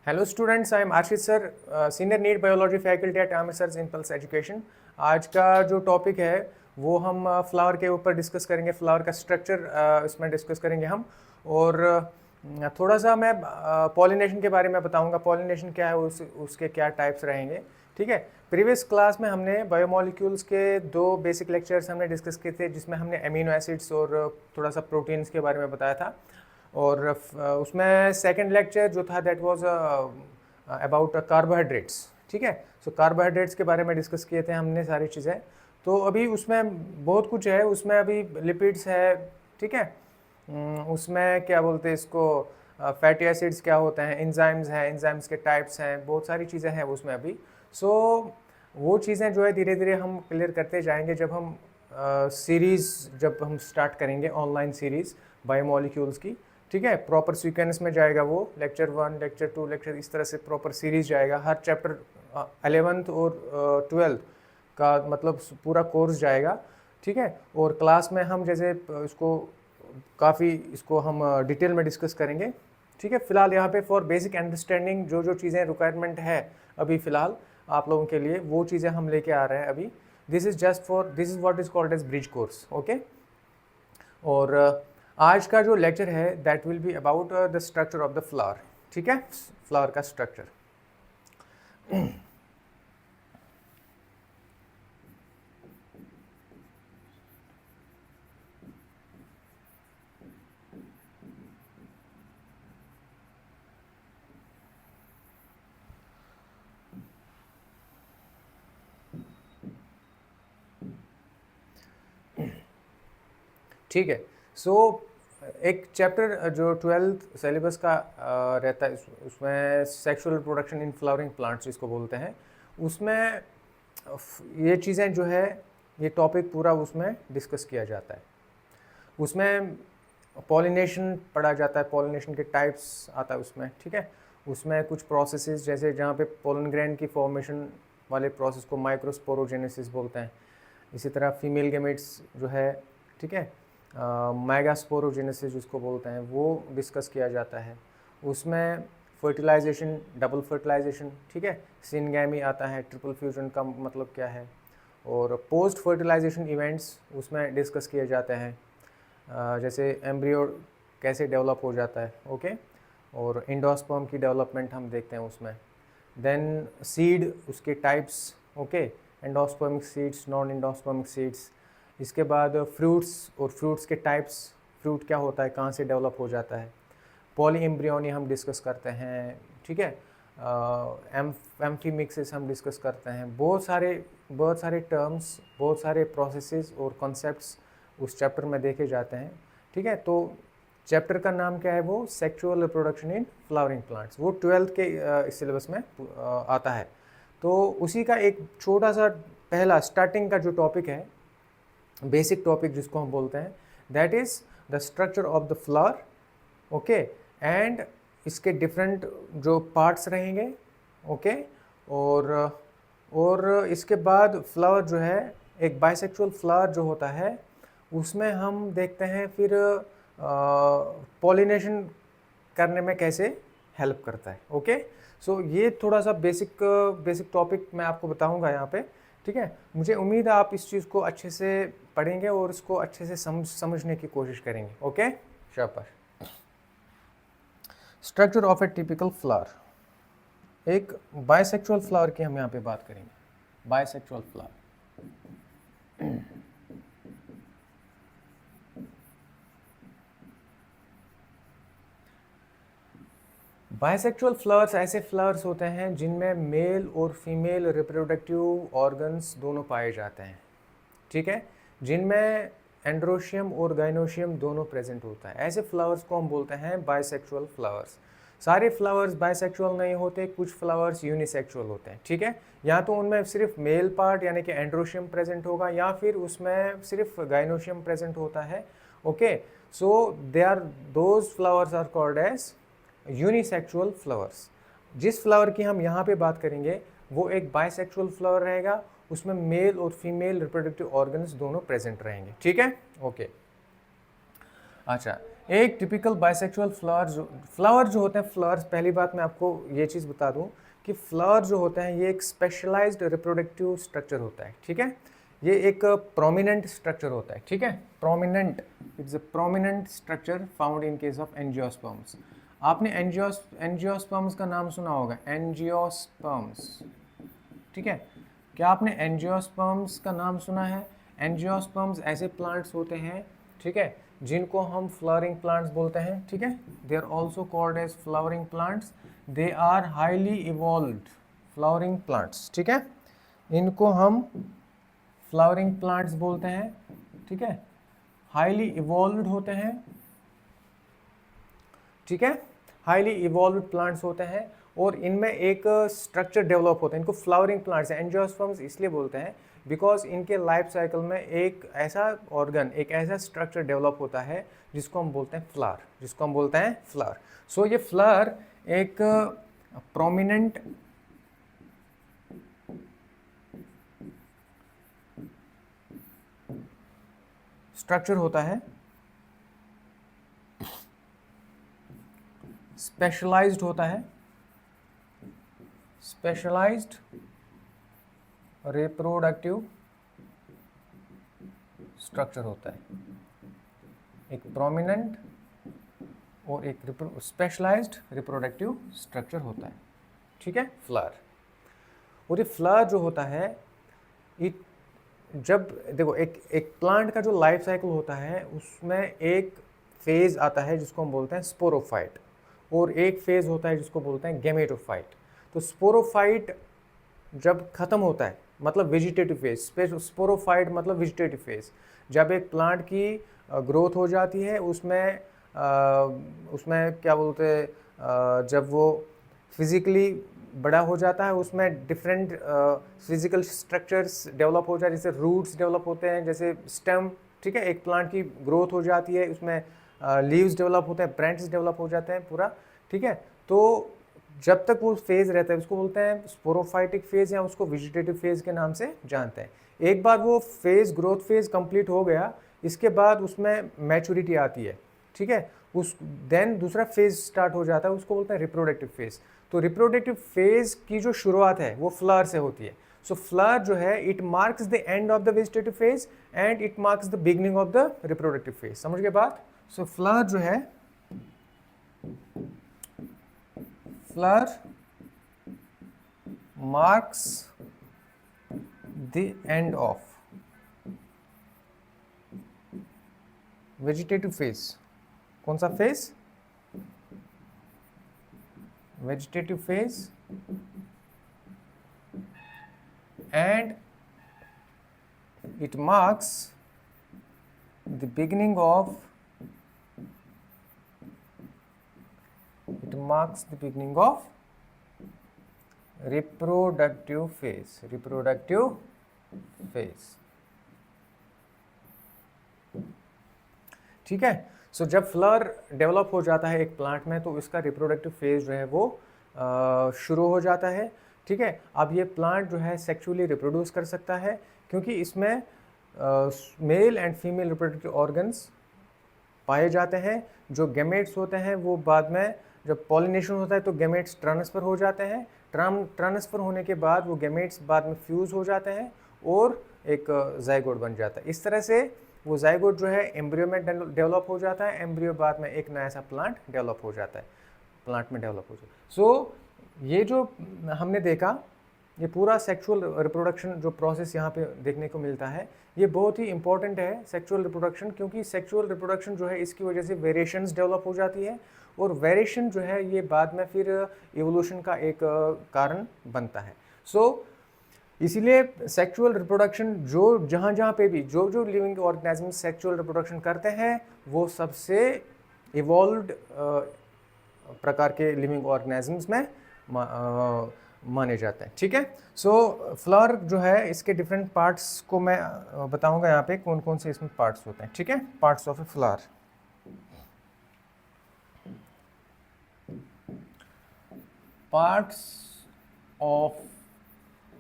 Hello students, I am Ashish sir, senior NEET biology faculty at Aamir impulse education. आज का जो topic है वो हम फ्लावर के ऊपर डिस्कस करेंगे। फ्लावर का स्ट्रक्चर इसमें डिस्कस करेंगे हम। और थोड़ा सा मैं पॉलिनेशन के बारे में बताऊंगा। पॉलिनेशन क्या है, उसके क्या टाइप्स रहेंगे। ठीक है। प्रीवियस क्लास में हमने बायोमोलिक्यूल्स के 2 बेसिक लेक्चर्स हमने डिस्कस किए थे, जिसमें हमने अमीनो एसिड्स और थोड़ा सा प्रोटीन्स के बारे में बताया था। और उसमें सेकंड लेक्चर जो था दैट वाज अबाउट कार्बोहाइड्रेट्स। ठीक है। सो कार्बोहाइड्रेट्स के बारे में डिस्कस किए थे हमने सारी चीज़ें। तो अभी उसमें बहुत कुछ है, उसमें अभी लिपिड्स है। ठीक है। उसमें क्या बोलते हैं इसको, फैटी एसिड्स क्या होते हैं, एंजाइम्स हैं, एंजाइम्स के टाइप्स हैं, बहुत सारी चीज़ें हैं उसमें अभी। सो वो चीज़ें जो है धीरे धीरे हम क्लियर करते जाएंगे जब हम सीरीज़ जब हम स्टार्ट करेंगे, ऑनलाइन सीरीज़ बायोमोलिक्यूल्स की। ठीक है। प्रॉपर सीक्वेंस में जाएगा वो, लेक्चर 1, लेक्चर 2, लेक्चर, इस तरह से प्रॉपर सीरीज जाएगा। हर चैप्टर 11th और 12th का मतलब पूरा कोर्स जाएगा। ठीक है। और क्लास में हम जैसे इसको काफ़ी इसको हम डिटेल में डिस्कस करेंगे। ठीक है। फिलहाल यहाँ पे फॉर बेसिक अंडरस्टैंडिंग जो जो चीज़ें रिक्वायरमेंट है अभी फ़िलहाल आप लोगों के लिए, वो चीज़ें हम लेके आ रहे हैं अभी। This is what is called as bridge course. Okay. और आज का जो लेक्चर है that will be about the structure of the flower. ठीक है। फ्लावर का स्ट्रक्चर। ठीक है। सो एक चैप्टर जो 12th सिलेबस का रहता है, उसमें sexual reproduction in flowering plants जिसको बोलते हैं, उसमें ये चीज़ें जो है, ये टॉपिक पूरा उसमें डिस्कस किया जाता है। उसमें पॉलिनेशन पढ़ा जाता है, पॉलिनेशन के टाइप्स आता है उसमें। ठीक है। उसमें कुछ प्रोसेसेस जैसे जहाँ पे पोलन ग्रेन की फॉर्मेशन वाले प्रोसेस को माइक्रोस्पोरोजेनेसिस बोलते हैं। इसी तरह फीमेल गेमेट्स जो है, ठीक है, मेगास्पोरोजेनेसिस जिसको बोलते हैं, वो डिस्कस किया जाता है। उसमें फर्टिलाइजेशन, डबल फर्टिलाइजेशन, ठीक है, सिनगैमी आता है, ट्रिपल फ्यूजन का मतलब क्या है, और पोस्ट फर्टिलाइजेशन इवेंट्स उसमें डिस्कस किए जाते हैं, जैसे एम्ब्रियो कैसे डेवलप हो जाता है। ओके। और इंडोस्पर्म की डेवलपमेंट हम देखते हैं उसमें। देन सीड, उसके types. Okay. Endospermic seeds, non endospermic seeds. इसके बाद फ्रूट्स और फ्रूट्स के टाइप्स, फ्रूट क्या होता है, कहाँ से डेवलप हो जाता है। पॉली एम्ब्रियोनी हम डिस्कस करते हैं। ठीक है। एम्फीमिक्सिस हम डिस्कस करते हैं। बहुत सारे टर्म्स, बहुत सारे प्रोसेसेस और कॉन्सेप्ट्स उस चैप्टर में देखे जाते हैं। ठीक है। तो चैप्टर का नाम क्या है, वो sexual reproduction in flowering plants, वो 12th के सिलेबस में आता है। तो उसी का एक छोटा सा पहला स्टार्टिंग का जो टॉपिक है, बेसिक टॉपिक जिसको हम बोलते हैं, that is the structure of the flower. Okay. And इसके डिफरेंट जो पार्ट्स रहेंगे। ओके। और इसके बाद फ्लावर जो है, एक बाइसेक्सुअल फ्लावर जो होता है, उसमें हम देखते हैं फिर पॉलिनेशन करने में कैसे हेल्प करता है। ओके। सो ये थोड़ा सा बेसिक टॉपिक मैं आपको बताऊंगा यहाँ पे। ठीक है। मुझे उम्मीद है आप इस चीज़ को अच्छे से पढ़ेंगे और इसको अच्छे से समझने की कोशिश करेंगे। ओके। शाबाश। Structure of A typical flower. एक बाइसेक्सुअल फ्लावर की हम यहाँ पे बात करेंगे। Bisexual flower. बाइसेक्सुअल फ्लावर्स ऐसे फ्लावर्स होते हैं जिनमें मेल और फीमेल रिप्रोडक्टिव ऑर्गन्स दोनों पाए जाते हैं। ठीक है। जिनमें एंड्रोशियम और गाइनोशियम दोनों प्रेजेंट होता है। ऐसे फ्लावर्स को हम बोलते हैं बाइसेक्सुअल फ्लावर्स। सारे फ्लावर्स बाइसेक्सुअल नहीं होते, कुछ फ्लावर्स यूनिसेक्सुअल होते हैं। ठीक है। या तो उनमें सिर्फ मेल पार्ट यानी कि एंड्रोशियम प्रेजेंट होगा, या फिर उसमें सिर्फ गाइनोशियम प्रेजेंट होता है। Okay. So they are those flowers are called as unisexual flowers. जिस फ्लावर की हम यहाँ पे बात करेंगे वो एक बाइसेक्सुअल फ्लावर रहेगा, उसमें मेल और फीमेल रिप्रोडक्टिव ऑर्गन्स दोनों प्रेजेंट रहेंगे। ठीक है। ओके। अच्छा, एक टिपिकल बाइसेक्सुअल फ्लावर जो होते हैं, फ्लावर्स, पहली बात मैं आपको ये चीज़ बता दूं कि फ्लावर जो होते हैं ये एक स्पेशलाइज्ड रिप्रोडक्टिव स्ट्रक्चर होता है, ठीक है। ये एक प्रोमिनेंट स्ट्रक्चर होता है, ठीक है, prominent, it's a prominent structure found in case of angiosperms. आपने एंजियोस्पर्म्स का नाम सुना होगा, एंजियोस्पर्म्स, ठीक है। क्या आपने एंजियोस्पर्म्स का नाम सुना है? एंजियोस्पर्म्स ऐसे प्लांट्स होते हैं, ठीक है, जिनको हम फ्लावरिंग प्लांट्स बोलते हैं, ठीक है। They are also called as flowering plants. They are highly evolved flowering plants, ठीक है, इनको हम फ्लावरिंग प्लांट्स बोलते हैं, ठीक है, हाईली इवॉल्व्ड होते हैं, ठीक है, हाईली इवॉल्व्ड प्लांट्स होते हैं और इनमें एक स्ट्रक्चर डेवलप होता है। इनको फ्लावरिंग प्लांट्स एंजियोस्पर्म्स इसलिए बोलते हैं बिकॉज इनके लाइफ साइकिल में एक ऐसा ऑर्गन, एक ऐसा स्ट्रक्चर डेवलप होता है जिसको हम बोलते हैं फ्लावर, जिसको हम बोलते हैं फ्लावर। सो ये फ्लावर एक प्रोमिनेंट स्ट्रक्चर होता है, स्पेशलाइज्ड होता है, स्पेशलाइज्ड रिप्रोडक्टिव स्ट्रक्चर होता है, एक प्रोमिनेंट और एक स्पेशलाइज्ड रिप्रोडक्टिव स्ट्रक्चर होता है, ठीक है, फ्लावर। और ये फ्लावर जो होता है, जब देखो एक प्लांट का जो लाइफ साइकिल होता है उसमें एक फेज आता है जिसको हम बोलते हैं स्पोरोफाइट, और एक फेज होता है जिसको बोलते हैं गैमेटोफाइट। तो स्पोरोफाइट जब खत्म होता है मतलब वेजिटेटिव फेज, स्पोरोफाइट मतलब वेजिटेटिव फेज, जब एक प्लांट की ग्रोथ हो जाती है उसमें उसमें क्या बोलते हैं, जब वो फिजिकली बड़ा हो जाता है उसमें डिफरेंट फिजिकल स्ट्रक्चर्स डेवलप हो जाए, जैसे रूट्स डेवलप होते हैं, जैसे स्टेम, ठीक है, एक प्लांट की ग्रोथ हो जाती है उसमें लीव्स डेवलप होते हैं, ब्रांचेस डेवलप हो जाते हैं पूरा, ठीक है। तो जब तक वो फेज रहता है उसको बोलते हैं स्पोरोफाइटिक फेज या उसको वेजिटेटिव फेज के नाम से जानते हैं। एक बार वो फेज, ग्रोथ फेज कंप्लीट हो गया, इसके बाद उसमें मैच्योरिटी आती है, ठीक है, उस देन दूसरा फेज स्टार्ट हो जाता है, उसको बोलते हैं रिप्रोडक्टिव फेज। तो रिप्रोडक्टिव फेज की जो शुरुआत है वो फ्लावर से होती है। सो फ्लावर जो है it marks the end of the vegetative phase and it marks the beginning of the reproductive phase. समझ गए बात? सो फ्लावर जो है, flower marks the end of vegetative phase. कौन सा phase? Vegetative phase, and it marks the beginning of reproductive phase, ठीक है। सो जब फ्लावर डेवलप हो जाता है एक प्लांट में तो इसका रिप्रोडक्टिव फेज जो है वो शुरू हो जाता है, ठीक है। अब ये प्लांट जो है सेक्सुअली रिप्रोड्यूस कर सकता है क्योंकि इसमें male and female reproductive organs पाए जाते हैं। जो गैमेट्स होते हैं वो बाद में जब पॉलिनेशन होता है तो गैमेट्स ट्रांसफ़र हो जाते हैं, ट्रांसफ़र होने के बाद वो गैमेट्स बाद में फ्यूज़ हो जाते हैं और एक जाइगोट बन जाता है। इस तरह से वो जाइगोट जो है एम्ब्रियो में डेवलप हो जाता है, एम्ब्रियो बाद में एक नया सा प्लांट डेवलप हो जाता है, प्लांट में डेवलप हो जाता है। सो ये जो हमने देखा, ये पूरा सेक्सुअल रिप्रोडक्शन जो प्रोसेस यहाँ पे देखने को मिलता है ये बहुत ही इंपॉर्टेंट है सेक्सुअल रिप्रोडक्शन, क्योंकि सेक्सुअल रिप्रोडक्शन जो है इसकी वजह से वेरिएशंस डेवलप हो जाती है और वेरिएशन जो है ये बाद में फिर इवोल्यूशन का एक कारण बनता है। सो इसीलिए सेक्सुअल रिप्रोडक्शन जो जहाँ पे भी जो लिविंग ऑर्गेनिज्म सेक्सुअल रिप्रोडक्शन करते हैं वो सबसे इवॉल्व्ड प्रकार के लिविंग ऑर्गेनिजम्स में माने जाते हैं, ठीक है। सो फ्लावर जो है इसके डिफरेंट पार्ट्स को मैं बताऊंगा यहाँ पे कौन कौन से इसमें पार्ट्स होते हैं, ठीक है। Parts of a flower, parts of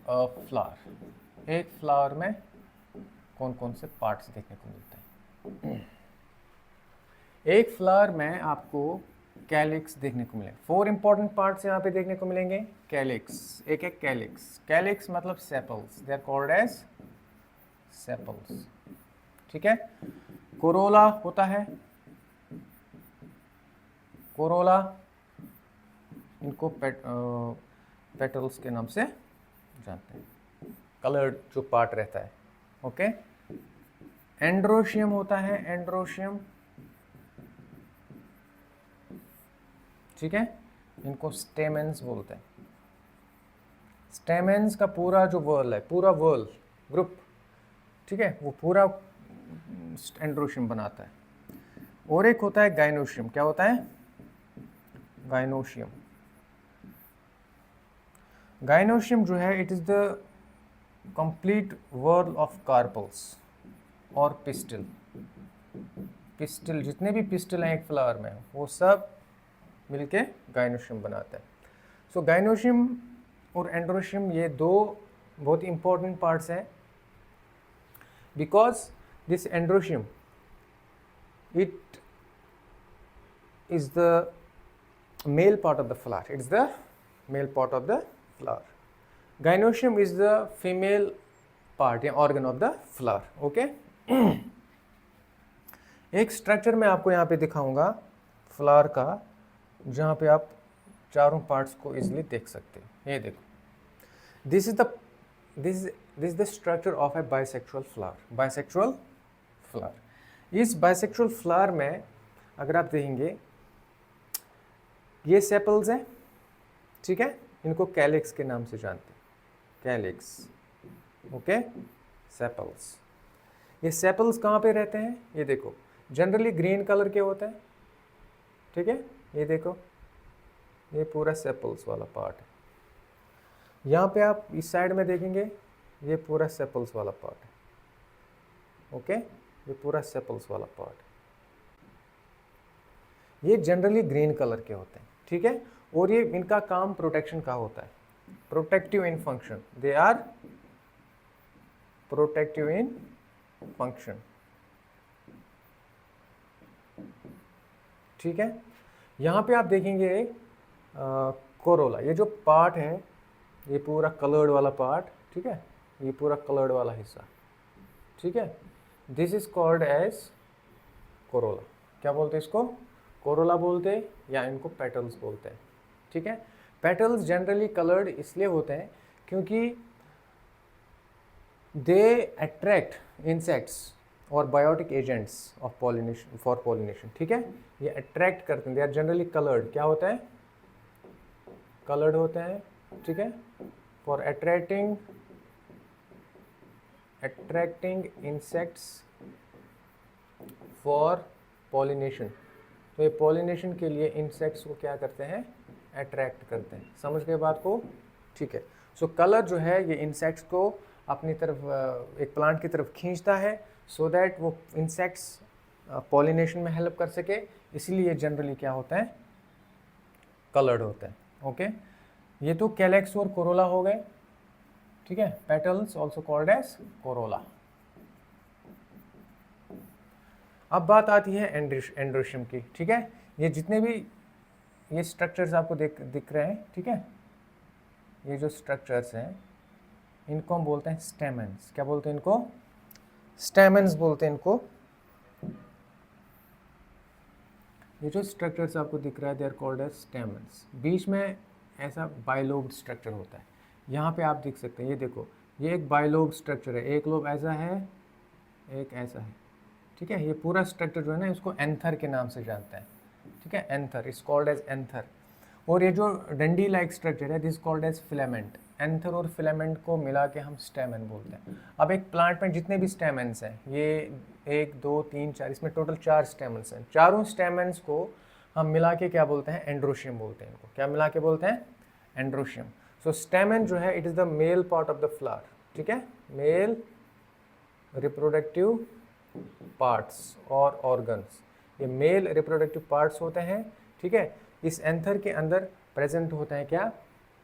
a flower, एक फ्लावर में कौन कौन से पार्ट्स देखने को मिलते हैं। एक फ्लावर में आपको कैलिक्स देखने को मिलेंगे। 4 इंपॉर्टेंट पार्ट्स यहाँ पे देखने को मिलेंगे। कैलिक्स, एक है कैलिक्स। कैलिक्स मतलब sepals, they are called as sepals, ठीक है। कोरोला होता है, कोरोला, इनको पेटल्स के नाम से जानते हैं, कलर्ड जो पार्ट रहता है, ओके। एंड्रोशियम होता है, एंड्रोशियम, ठीक है, इनको स्टेमेंस बोलते हैं। स्टेमेंस का पूरा जो वर्ल है, पूरा वर्ल ग्रुप, ठीक है, वो पूरा एंड्रोशियम बनाता है। और एक होता है गाइनोशियम। क्या होता है? गाइनोशियम। गाइनोशियम जो है, it is the complete whorl of carpels और पिस्टिल। पिस्टिल, जितने भी पिस्टिल हैं एक फ्लावर में, वो सब मिलके गाइनोशियम बनाता है। सो गाइनोशियम और एंड्रोशियम ये दो बहुत इंपॉर्टेंट पार्ट्स हैं, because this androecium it is the male part of the flower. It is the male part of the flower. Gynoecium is the female part या organ of the flower. Okay? एक structure मैं आपको यहाँ पे दिखाऊंगा flower का, जहाँ पे आप चारों पार्ट्स को इजीली देख सकते हैं। ये देखो, this is the structure of A bisexual flower. Bisexual flower, इस बाइसेक्सुअल फ्लावर में अगर आप देखेंगे, ये सेपल्स हैं, ठीक है, इनको कैलिक्स के नाम से जानते हैं, कैलिक्स, ओके, सेपल्स। ये सेपल्स कहाँ पे रहते हैं? ये देखो, जनरली ग्रीन कलर के होते हैं, ठीक है, ये देखो, ये पूरा सेपल्स वाला पार्ट है। यहाँ पे आप इस साइड में देखेंगे, ये पूरा सेपल्स वाला पार्ट है, ओके, ये पूरा सेपल्स वाला पार्ट है। ये जनरली ग्रीन कलर के होते हैं, ठीक है, और ये इनका काम प्रोटेक्शन का होता है, protective in function, they are protective in function, ठीक है। यहाँ पे आप देखेंगे कोरोला, ये जो पार्ट है, ये पूरा कलर्ड वाला पार्ट, ठीक है, ये पूरा कलर्ड वाला हिस्सा, ठीक है, this is called as corolla. क्या बोलते हैं इसको? कोरोला बोलते हैं, या इनको पेटल्स बोलते हैं, ठीक है। पेटल्स जनरली कलर्ड इसलिए होते हैं क्योंकि दे अट्रैक्ट इंसेक्ट्स और biotic agents of pollination, for pollination, ठीक है, ये अट्रैक्ट करते हैं, दे आर जनरली कलर्ड। क्या होता है? कलर्ड होते हैं, ठीक है, for attracting insects for pollination. तो ये पॉलिनेशन के लिए इंसेक्ट्स को क्या करते हैं? अट्रैक्ट करते हैं। समझ गए बात को? ठीक है। सो कलर जो है ये इंसेक्ट्स को अपनी तरफ, एक प्लांट की तरफ खींचता है, सो दैट वो इंसेक्ट्स पॉलिनेशन में हेल्प कर सके, इसीलिए जनरली क्या होता है? कलर्ड होता है, ओके। ये तो कैलेक्स और कोरोला हो गए, ठीक है, petals also called as corolla. अब बात आती है एंड्रोशियम की, ठीक है। ये जितने भी ये स्ट्रक्चर्स आपको दिख रहे हैं, ठीक है, ये जो स्ट्रक्चर्स हैं इनको हम बोलते हैं स्टेमेंस। क्या बोलते हैं इनको? स्टेमेंस बोलते हैं इनको। ये जो स्ट्रक्चर्स आपको दिख रहा है, they are called as stamens. बीच में ऐसा बाइलोब्ड स्ट्रक्चर होता है, यहाँ पे आप देख सकते हैं, ये देखो, ये एक बाइलोब्ड स्ट्रक्चर है, एक लोब ऐसा है, एक ऐसा है, ठीक है। ये पूरा स्ट्रक्चर जो है ना, इसको एंथर के नाम से जानते हैं, ठीक है, anther is called as anther. और ये जो डंडी लाइक स्ट्रक्चर है, this called as filament. Anther और फिलामेंट को मिला के हम स्टेमन बोलते हैं। अब एक प्लांट में जितने भी स्टेमेंस हैं, ये 1 2 3 4, इसमें टोटल 4 स्टेमेंस हैं। चारों स्टेमेंस को हम मिला के क्या बोलते हैं? एंड्रोशियम बोलते हैं इनको। क्या मिला के बोलते हैं? एंड्रोशियम। सो स्टेमन जो है, it is the male part of the flower, ठीक है, मेल रिप्रोडक्टिव पार्ट्स और ऑर्गन्स, ये मेल रिप्रोडक्टिव पार्ट्स होते हैं, ठीक है। इस एंथर के अंदर प्रेजेंट होते हैं क्या?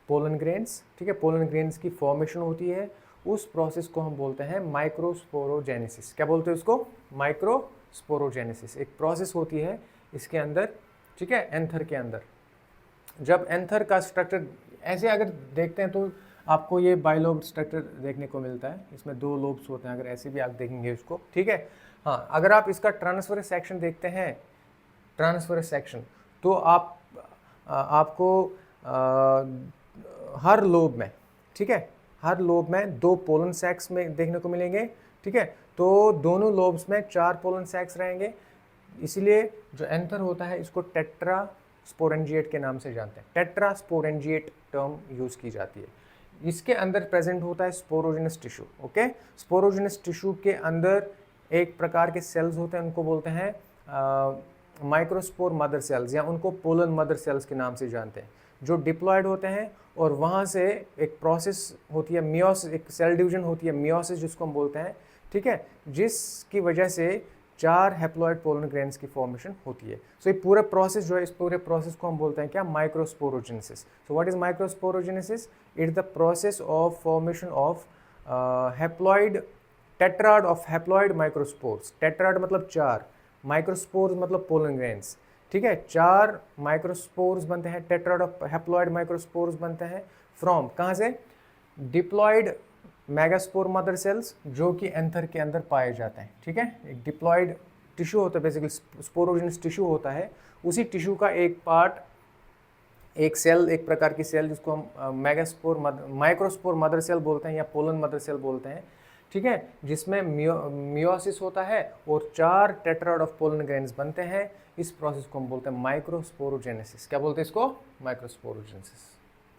पोलन ग्रेन्स, ठीक है, पोलन ग्रेन्स की फॉर्मेशन होती है, उस प्रोसेस को हम बोलते हैं माइक्रोस्पोरोजेनेसिस। क्या बोलते हैं उसको? स्पोरोजेनेसिस, एक प्रोसेस होती है इसके अंदर, ठीक है, एंथर के अंदर। जब एंथर का स्ट्रक्चर ऐसे अगर देखते हैं तो आपको ये बाइलोब स्ट्रक्चर देखने को मिलता है, इसमें 2 लोब्स होते हैं, अगर ऐसे भी आप देखेंगे इसको, ठीक है। हाँ, अगर आप इसका ट्रांसवर्स सेक्शन देखते हैं, ट्रांसवर्स सेक्शन, तो आपको हर लोब में, ठीक है, हर लोब में 2 पोलन सैक्स में देखने को मिलेंगे, ठीक है। तो दोनों लोब्स में 4 पोलन सैक्स रहेंगे, इसलिए जो एंथर होता है इसको टेट्रा स्पोरेंजिएट के नाम से जानते हैं। टेट्रा स्पोरेंजिएट टर्म यूज की जाती है। इसके अंदर प्रेजेंट होता है sporogenous tissue, okay. Sporogenous tissue के अंदर एक प्रकार के सेल्स होते हैं, उनको बोलते हैं माइक्रोस्पोर मदर सेल्स, या उनको पोलन मदर सेल्स के नाम से जानते हैं, जो डिप्लॉयड होते हैं, और वहाँ से एक प्रोसेस होती है मियोसिस, एक सेल डिवीजन होती है मियोसिस जिसको हम बोलते हैं, ठीक है, जिसकी वजह से 4 हैप्लॉइड पोलन ग्रेन्स की फॉर्मेशन होती है। सो ये पूरा प्रोसेस जो है, इस पूरे प्रोसेस को हम बोलते हैं क्या, microsporogenesis. So what is microsporogenesis? It is the process of formation of haploid tetrad of haploid microspores. Tetrad मतलब 4, माइक्रोस्पोर्स मतलब पोलन ग्रेन्स, ठीक है। 4 माइक्रोस्पोर्स बनते हैं, टेट्राड ऑफ हैप्लॉइड माइक्रोस्पोर्स बनते हैं फ्रॉम कहाँ से? डिप्लॉयड मेगास्पोर मदर सेल्स, जो कि एंथर के अंदर पाए जाते हैं, ठीक है। एक डिप्लॉयड टिश्यू होता है, बेसिकली स्पोरोजेनस टिश्यू होता है, उसी टिश्यू का एक पार्ट, एक सेल, एक प्रकार की सेल जिसको हम मेगास्पोर माइक्रोस्पोर मदर सेल बोलते हैं या पोलन मदर सेल बोलते हैं, ठीक है, जिसमें मियोसिस होता है और 4 टेट्राड ऑफ पोलन ग्रेन्स बनते हैं। इस प्रोसेस को हम बोलते हैं माइक्रोस्पोरोजेनेसिस। क्या बोलते हैं इसको? माइक्रोस्पोरोजेनेसिस,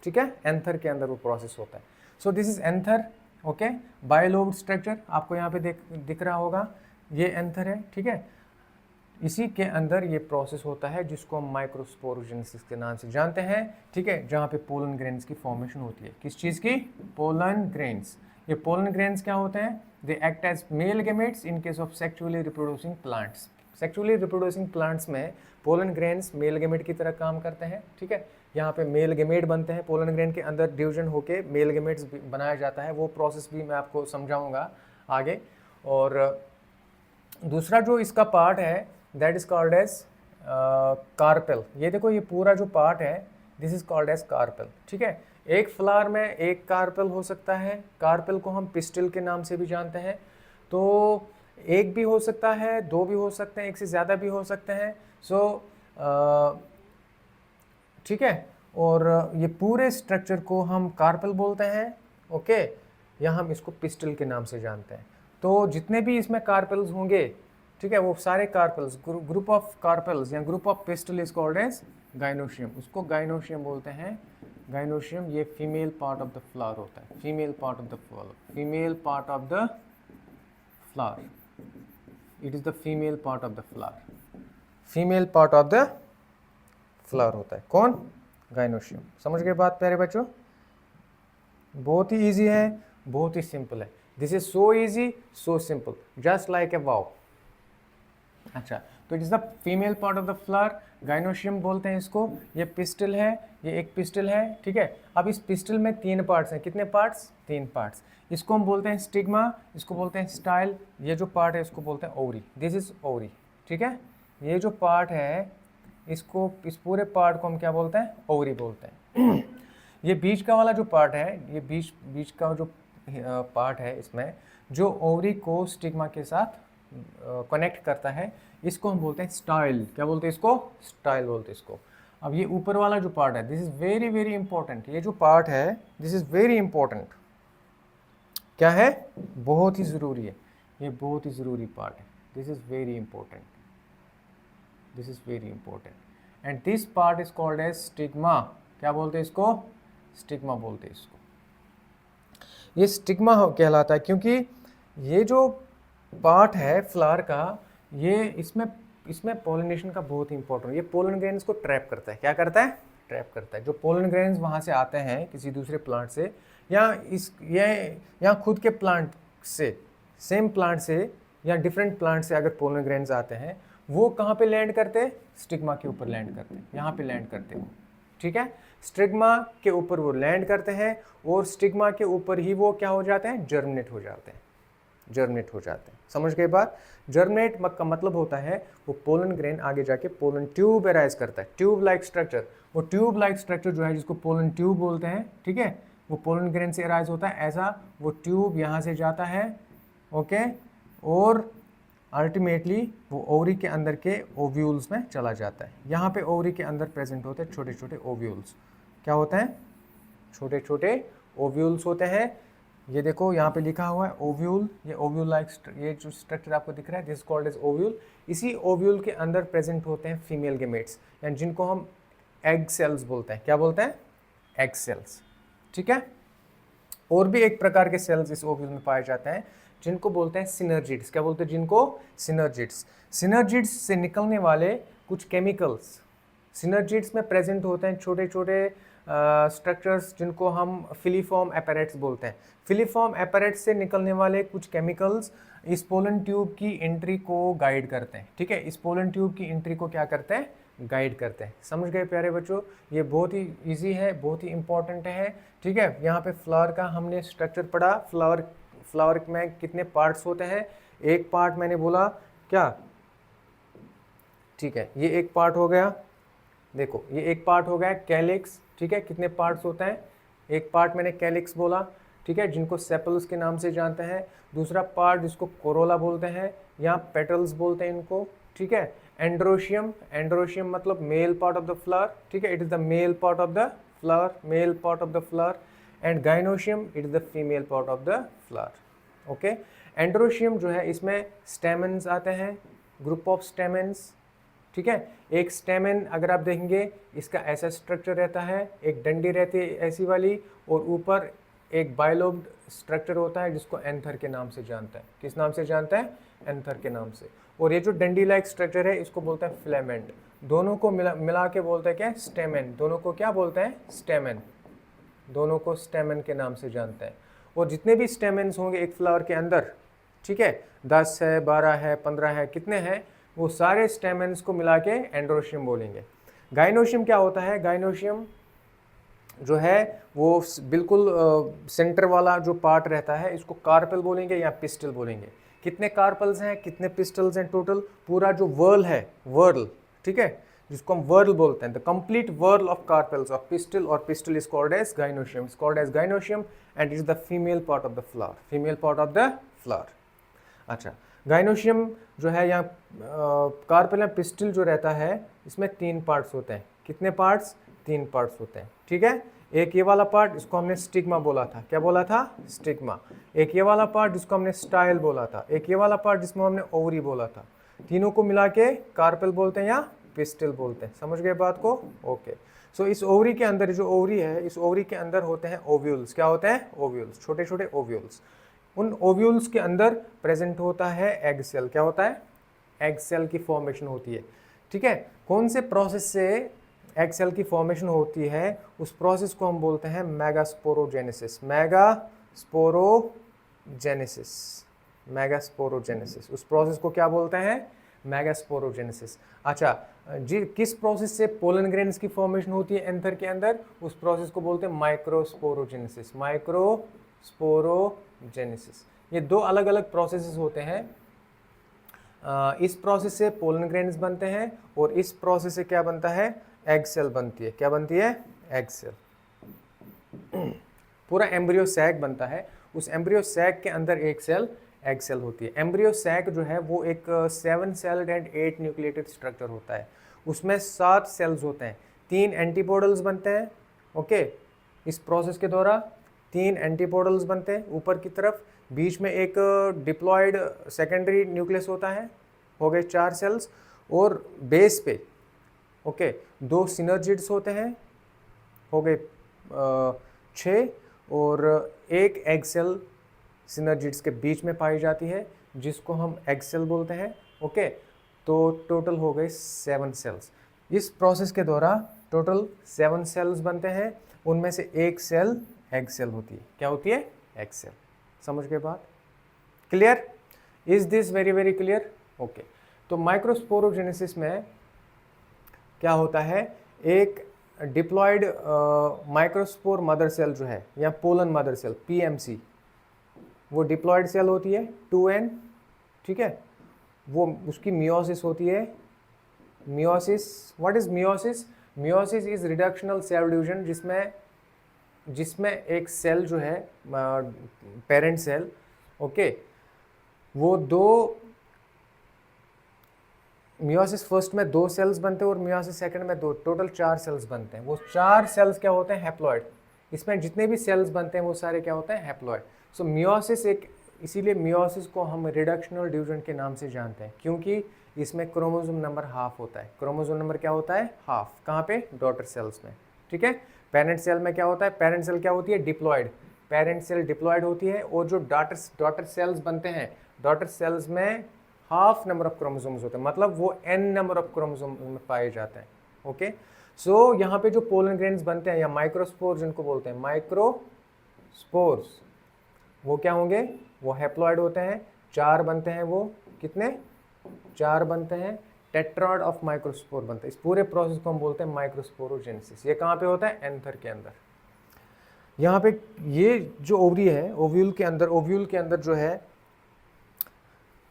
ठीक है। एंथर के अंदर वो प्रोसेस होता है। So this is anther, okay. Bilobed structure आपको यहाँ पे दिख रहा होगा, ये एंथर है, ठीक है। इसी के अंदर ये प्रोसेस होता है जिसको हम माइक्रोस्पोरोजेनेसिस के नाम से जानते हैं, ठीक है, जहाँ पे पोलन ग्रेन्स की फॉर्मेशन होती है। किस चीज़ की? Pollen grains. ये पोलन ग्रेन्स क्या होते हैं? They act as male gametes in case of sexually reproducing plants. Sexually reproducing plants में पोलन ग्रेन्स मेल गेमेट की तरह काम करते हैं, ठीक है। यहाँ पे मेल गेमेट बनते हैं, पोलन ग्रेन के अंदर डिवीजन होके मेल गेमेट्स बनाया जाता है, वो प्रोसेस भी मैं आपको समझाऊंगा आगे। और दूसरा जो इसका पार्ट है that is called as carpel. ये देखो, ये पूरा जो पार्ट है this is called as carpel, ठीक है। एक फ्लावर में एक कार्पेल हो सकता है, कार्पेल को हम पिस्टिल के नाम से भी जानते हैं। तो एक भी हो सकता है, 2 भी हो सकते हैं, एक से ज़्यादा भी हो सकते हैं। सो ठीक है, और ये पूरे स्ट्रक्चर को हम कार्पेल बोलते हैं, ओके, या हम इसको पिस्टिल के नाम से जानते हैं। तो जितने भी इसमें कार्पेल्स होंगे, ठीक है, वो सारे कार्पेल्स, ग्रुप ऑफ कार्पेल्स या group of pistil is called as gynoecium. उसको गाइनोशियम बोलते हैं। गाइनोशियम ये female part of the flower होता है, female part of the flower, female part of the flower, it is the female part of the flower, female part of the flower होता है। कौन? Gynoecium. समझ गए बात प्यारे बच्चों? बहुत ही इजी है, बहुत ही सिंपल है। This is so easy, so simple, just like a wow. अच्छा, तो it is the female part of the flower, gynoecium बोलते हैं इसको। ये पिस्टिल है, ये एक पिस्टिल है, ठीक है। अब इस पिस्टिल में 3 पार्ट्स हैं। कितने पार्ट्स? 3 पार्ट्स। इसको हम बोलते हैं स्टिग्मा, इसको बोलते हैं स्टाइल, ये जो पार्ट है इसको बोलते हैं ओवरी। दिस इज ओवरी, ठीक है। ये जो पार्ट है इसको, इस पूरे पार्ट को हम क्या बोलते हैं? ओवरी बोलते हैं। ये बीच का वाला जो पार्ट है, ये बीच का जो पार्ट है, इसमें जो ओवरी को स्टिग्मा के साथ कनेक्ट करता है, इसको हम बोलते हैं स्टाइल। क्या बोलते हैं इसको? स्टाइल बोलते हैं इसको। अब ये ऊपर वाला जो पार्ट है, this is very very important. ये जो पार्ट है दिस इज वेरी इंपॉर्टेंट। क्या है? बहुत ही ज़रूरी है, ये बहुत ही ज़रूरी पार्ट है। This is very important, this is very important and this part is called as stigma. क्या बोलते हैं इसको? स्टिग्मा बोलते हैं इसको। ये स्टिग्मा कहलाता है क्योंकि ये जो पार्ट है फ्लावर का, ये इसमें पोलिनेशन का बहुत ही इंपॉर्टेंट, ये पोलन ग्रेन्स को ट्रैप करता है। क्या करता है? ट्रैप करता है। जो पोलन ग्रेन्स वहाँ से आते हैं किसी दूसरे प्लांट से या खुद के प्लांट से, सेम प्लांट से या डिफरेंट प्लांट से अगर पोलन ग्रेन्स आते हैं, वो कहाँ पे लैंड करते? स्टिग्मा के ऊपर लैंड करते हैं, यहाँ पे लैंड करते हैं, ठीक है। स्टिग्मा के ऊपर वो लैंड करते हैं और स्टिग्मा के ऊपर ही वो क्या हो जाते हैं? जर्मिनेट हो जाते हैं। जर्मिनेट हो जाते हैं। समझ गए बात? जर्मिनेट का मतलब होता है वो पोलन ग्रेन आगे जाके पोलन ट्यूब एराइज करता है, ट्यूब लाइक स्ट्रक्चर। वो ट्यूब लाइक स्ट्रक्चर जो है जिसको पोलन ट्यूब बोलते हैं, ठीक है, वो पोलन ग्रेन से एराइज होता है। ऐसा वो ट्यूब यहाँ से जाता है, ओके, और अल्टीमेटली वो ओवरी के अंदर के ओव्यूल्स में चला जाता है। यहाँ पे ओवरी के अंदर प्रेजेंट होते हैं छोटे छोटे ओव्यूल्स। क्या होते हैं? छोटे छोटे ओव्यूल्स होते हैं। ये देखो यहाँ पे लिखा हुआ है ओव्यूल, ये ओव्यूल लाइक ये जो स्ट्रक्चर आपको दिख रहा है दिस कॉल्ड एज ओव्यूल। इसी ओव्यूल के अंदर प्रेजेंट होते हैं फीमेल गेमेट्स, यानी जिनको हम एग सेल्स बोलते हैं। क्या बोलते हैं? एग सेल्स, ठीक है। और भी एक प्रकार के सेल्स इस ओव्यूल में पाए जाते हैं जिनको बोलते हैं सिनर्जिड्स। क्या बोलते हैं जिनको? सिनर्जिड्स। सिनर्जिड्स से निकलने वाले कुछ केमिकल्स सिनर्जिड्स में प्रेजेंट होते हैं, छोटे छोटे स्ट्रक्चर्स जिनको हम फिलीफॉर्म एपैरेट्स बोलते हैं। फिलीफॉर्म एपैरेट्स से निकलने वाले कुछ केमिकल्स इस पोलन ट्यूब की एंट्री को गाइड करते हैं, ठीक है। इस पोलन ट्यूब की एंट्री को क्या करते हैं? गाइड करते हैं। समझ गए प्यारे बच्चों? ये बहुत ही इजी है, बहुत ही इंपॉर्टेंट है, ठीक है। यहाँ पे फ्लावर का हमने स्ट्रक्चर पढ़ा। फ्लावर में कितने पार्ट्स होते हैं? एक पार्ट मैंने बोला क्या, ठीक है, ये एक पार्ट हो गया। देखो ये एक पार्ट हो गया कैलिक्स, ठीक है। कितने पार्ट्स होते हैं? एक पार्ट मैंने कैलिक्स बोला, ठीक है, जिनको सेपल्स के नाम से जानते हैं। दूसरा पार्ट जिसको कोरोला बोलते हैं, यहाँ पेटल्स बोलते हैं इनको, ठीक है। एंड्रोशियम, एंड्रोशियम मतलब male part of the flower, ठीक है, it is the male part of the flower, male part of the flower. And gynoecium it is the female part of the flower, okay. Androecium जो है इसमें stamens आते हैं, group of stamens, ठीक है। एक स्टेमन अगर आप देखेंगे इसका ऐसा स्ट्रक्चर रहता है, एक डंडी रहती है ऐसी वाली, और ऊपर एक बाइलोब्ड स्ट्रक्चर होता है जिसको एंथर के नाम से जानता है। किस नाम से जानता है? एंथर के नाम से। और ये जो डंडी लाइक स्ट्रक्चर है इसको बोलते हैं फिलामेंट। दोनों को मिला के बोलते हैं क्या? स्टेमन। दोनों को क्या बोलते हैं? स्टेमन। दोनों को स्टेमन के नाम से जानते हैं। और जितने भी स्टेमन्स होंगे एक फ्लावर के अंदर, ठीक है, 10 है, 12 है, 15 है, कितने हैं, वो सारे स्टेमन्स को मिला के एंड्रोशियम बोलेंगे। गाइनोशियम क्या होता है? गाइनोशियम जो है वो बिल्कुल सेंटर वाला जो पार्ट रहता है इसको कार्पल बोलेंगे या पिस्टल बोलेंगे। कितने कार्पल्स हैं, कितने पिस्टल्स हैं टोटल? पूरा जो वर्ल है, वर्ल, ठीक है, जिसको हम वर्ल बोलते हैं, the complete whorl of carpels of pistil, और pistil is called as gynoecium, is called as gynoecium and it is the female part of the flower, female part of the flower. अच्छा, gynoecium जो है या carpel या pistol जो रहता है इसमें 3 पार्ट्स होते हैं। कितने पार्ट्स? 3 पार्ट्स होते हैं, ठीक है। एक ये वाला पार्ट जिसको हमने स्टिग्मा बोला था, क्या बोला था? स्टिग्मा। एक ये वाला पार्ट जिसको हमने स्टाइल बोला था, एक ये वाला पार्ट जिसमें हमने ओवरी बोला था। तीनों को मिला के कार्पल बोलते हैं या पिस्टल बोलते हैं। समझ गए बात को? ओके। सो इस ओवरी के अंदर, जो ओवरी है, इस ओवरी के अंदर होते हैं ओव्यूल्स। क्या होते हैं? ओव्यूल्स, छोटे छोटे ओव्यूल्स। उन ओव्यूल्स के अंदर प्रेजेंट होता है एग सेल। क्या होता है? एग सेल की फॉर्मेशन होती है, ठीक है। कौन से प्रोसेस से एग सेल की फॉर्मेशन होती है उस प्रोसेस को हम बोलते हैं मेगास्पोरोजेनेसिस। मेगास्पोरोजेनेसिस, मेगास्पोरोजेनेसिस, उस प्रोसेस को क्या बोलते हैं? मेगास्पोरोजेनेसिस। अच्छा जी, किस प्रोसेस से पोलन ग्रेन्स की फॉर्मेशन होती है एंथर के अंदर? उस प्रोसेस को बोलते हैं माइक्रोस्पोरोजेनेसिस, माइक्रोस्पोरोजेनेसिस। ये 2 अलग अलग प्रोसेसेस होते हैं। इस प्रोसेस से पोलन ग्रेन्स बनते हैं और इस प्रोसेस से क्या बनता है? एग सेल बनती है। क्या बनती है? Egg cell. पूरा एम्ब्रियो सैक बनता है, उस एम्ब्रियो सैक के अंदर एक सेल एग सेल होती है। एम्ब्रियो सैक जो है वो एक 7 सेल्ड एंड 8 न्यूक्लिएटेड स्ट्रक्चर होता है। उसमें 7 सेल्स होते हैं, 3 एंटीपोडल्स बनते हैं, ओके। इस प्रोसेस के दौरान 3 एंटीपोडल्स बनते हैं ऊपर की तरफ, बीच में एक डिप्लॉयड सेकेंडरी न्यूक्लियस होता है, हो गए 4 सेल्स, और बेस पे, ओके, 2 सिनर्जिड्स होते हैं, हो गए 6, और एक एग सेल सिनर्जिड्स के बीच में पाई जाती है जिसको हम एग सेल बोलते हैं, ओके। तो टोटल हो गए 7 सेल्स। इस प्रोसेस के दौरान टोटल 7 सेल्स बनते हैं, उनमें से एक सेल एग सेल होती है। क्या होती है? Egg cell. समझ गए बात? Clear? Is this very very clear? Okay. तो माइक्रोस्पोरोजेनेसिस में क्या होता है? एक डिप्लॉयड माइक्रोस्पोर मदर सेल जो है या पोलन मदर सेल, पीएमसी, वो डिप्लॉयड सेल होती है 2n, ठीक है। वो उसकी मियोसिस होती है, meiosis, what is meiosis? Meiosis is reductional cell division, जिसमें एक सेल जो है पेरेंट सेल, ओके, वो दो मियोसिस फर्स्ट में 2 सेल्स बनते हैं और मियोसिस सेकंड में 2, टोटल 4 सेल्स बनते हैं। वो 4 सेल्स क्या होते हैं? हैप्लॉइड। इसमें जितने भी सेल्स बनते हैं वो सारे क्या होते हैं? हैप्लॉइड। सो मियोसिस एक, इसीलिए मियोसिस को हम रिडक्शनल डिवीजन के नाम से जानते हैं, क्योंकि इसमें क्रोमोसोम नंबर हाफ होता है। क्रोमोसोम नंबर क्या होता है? हाफ। कहाँ पे? डॉटर सेल्स में, ठीक है। पेरेंट सेल में क्या होता है? पेरेंट सेल क्या होती है? डिप्लॉयड। पेरेंट सेल डिप्लॉयड होती है, और जो डॉटर सेल्स बनते हैं, डॉटर सेल्स में हाफ नंबर ऑफ क्रोमोसोम्स होते हैं, मतलब वो n नंबर ऑफ क्रोमोसोम में पाए जाते हैं, ओके। सो यहाँ पे जो पोलन ग्रेन्स बनते हैं या माइक्रोस्पोर्स जिनको बोलते हैं, माइक्रोस्पोर्स, वो क्या होंगे? वो हैप्लॉइड होते हैं, 4 बनते हैं। वो कितने? 4 बनते हैं। टेट्राड ऑफ माइक्रोस्पोर बनते हैं। इस पूरे प्रोसेस को हम बोलते हैं माइक्रोस्पोरोजेनेसिस। ये कहाँ पे होता है? एंथर के अंदर। यहाँ पे ये जो ओवरी है, ओव्यूल के अंदर जो है,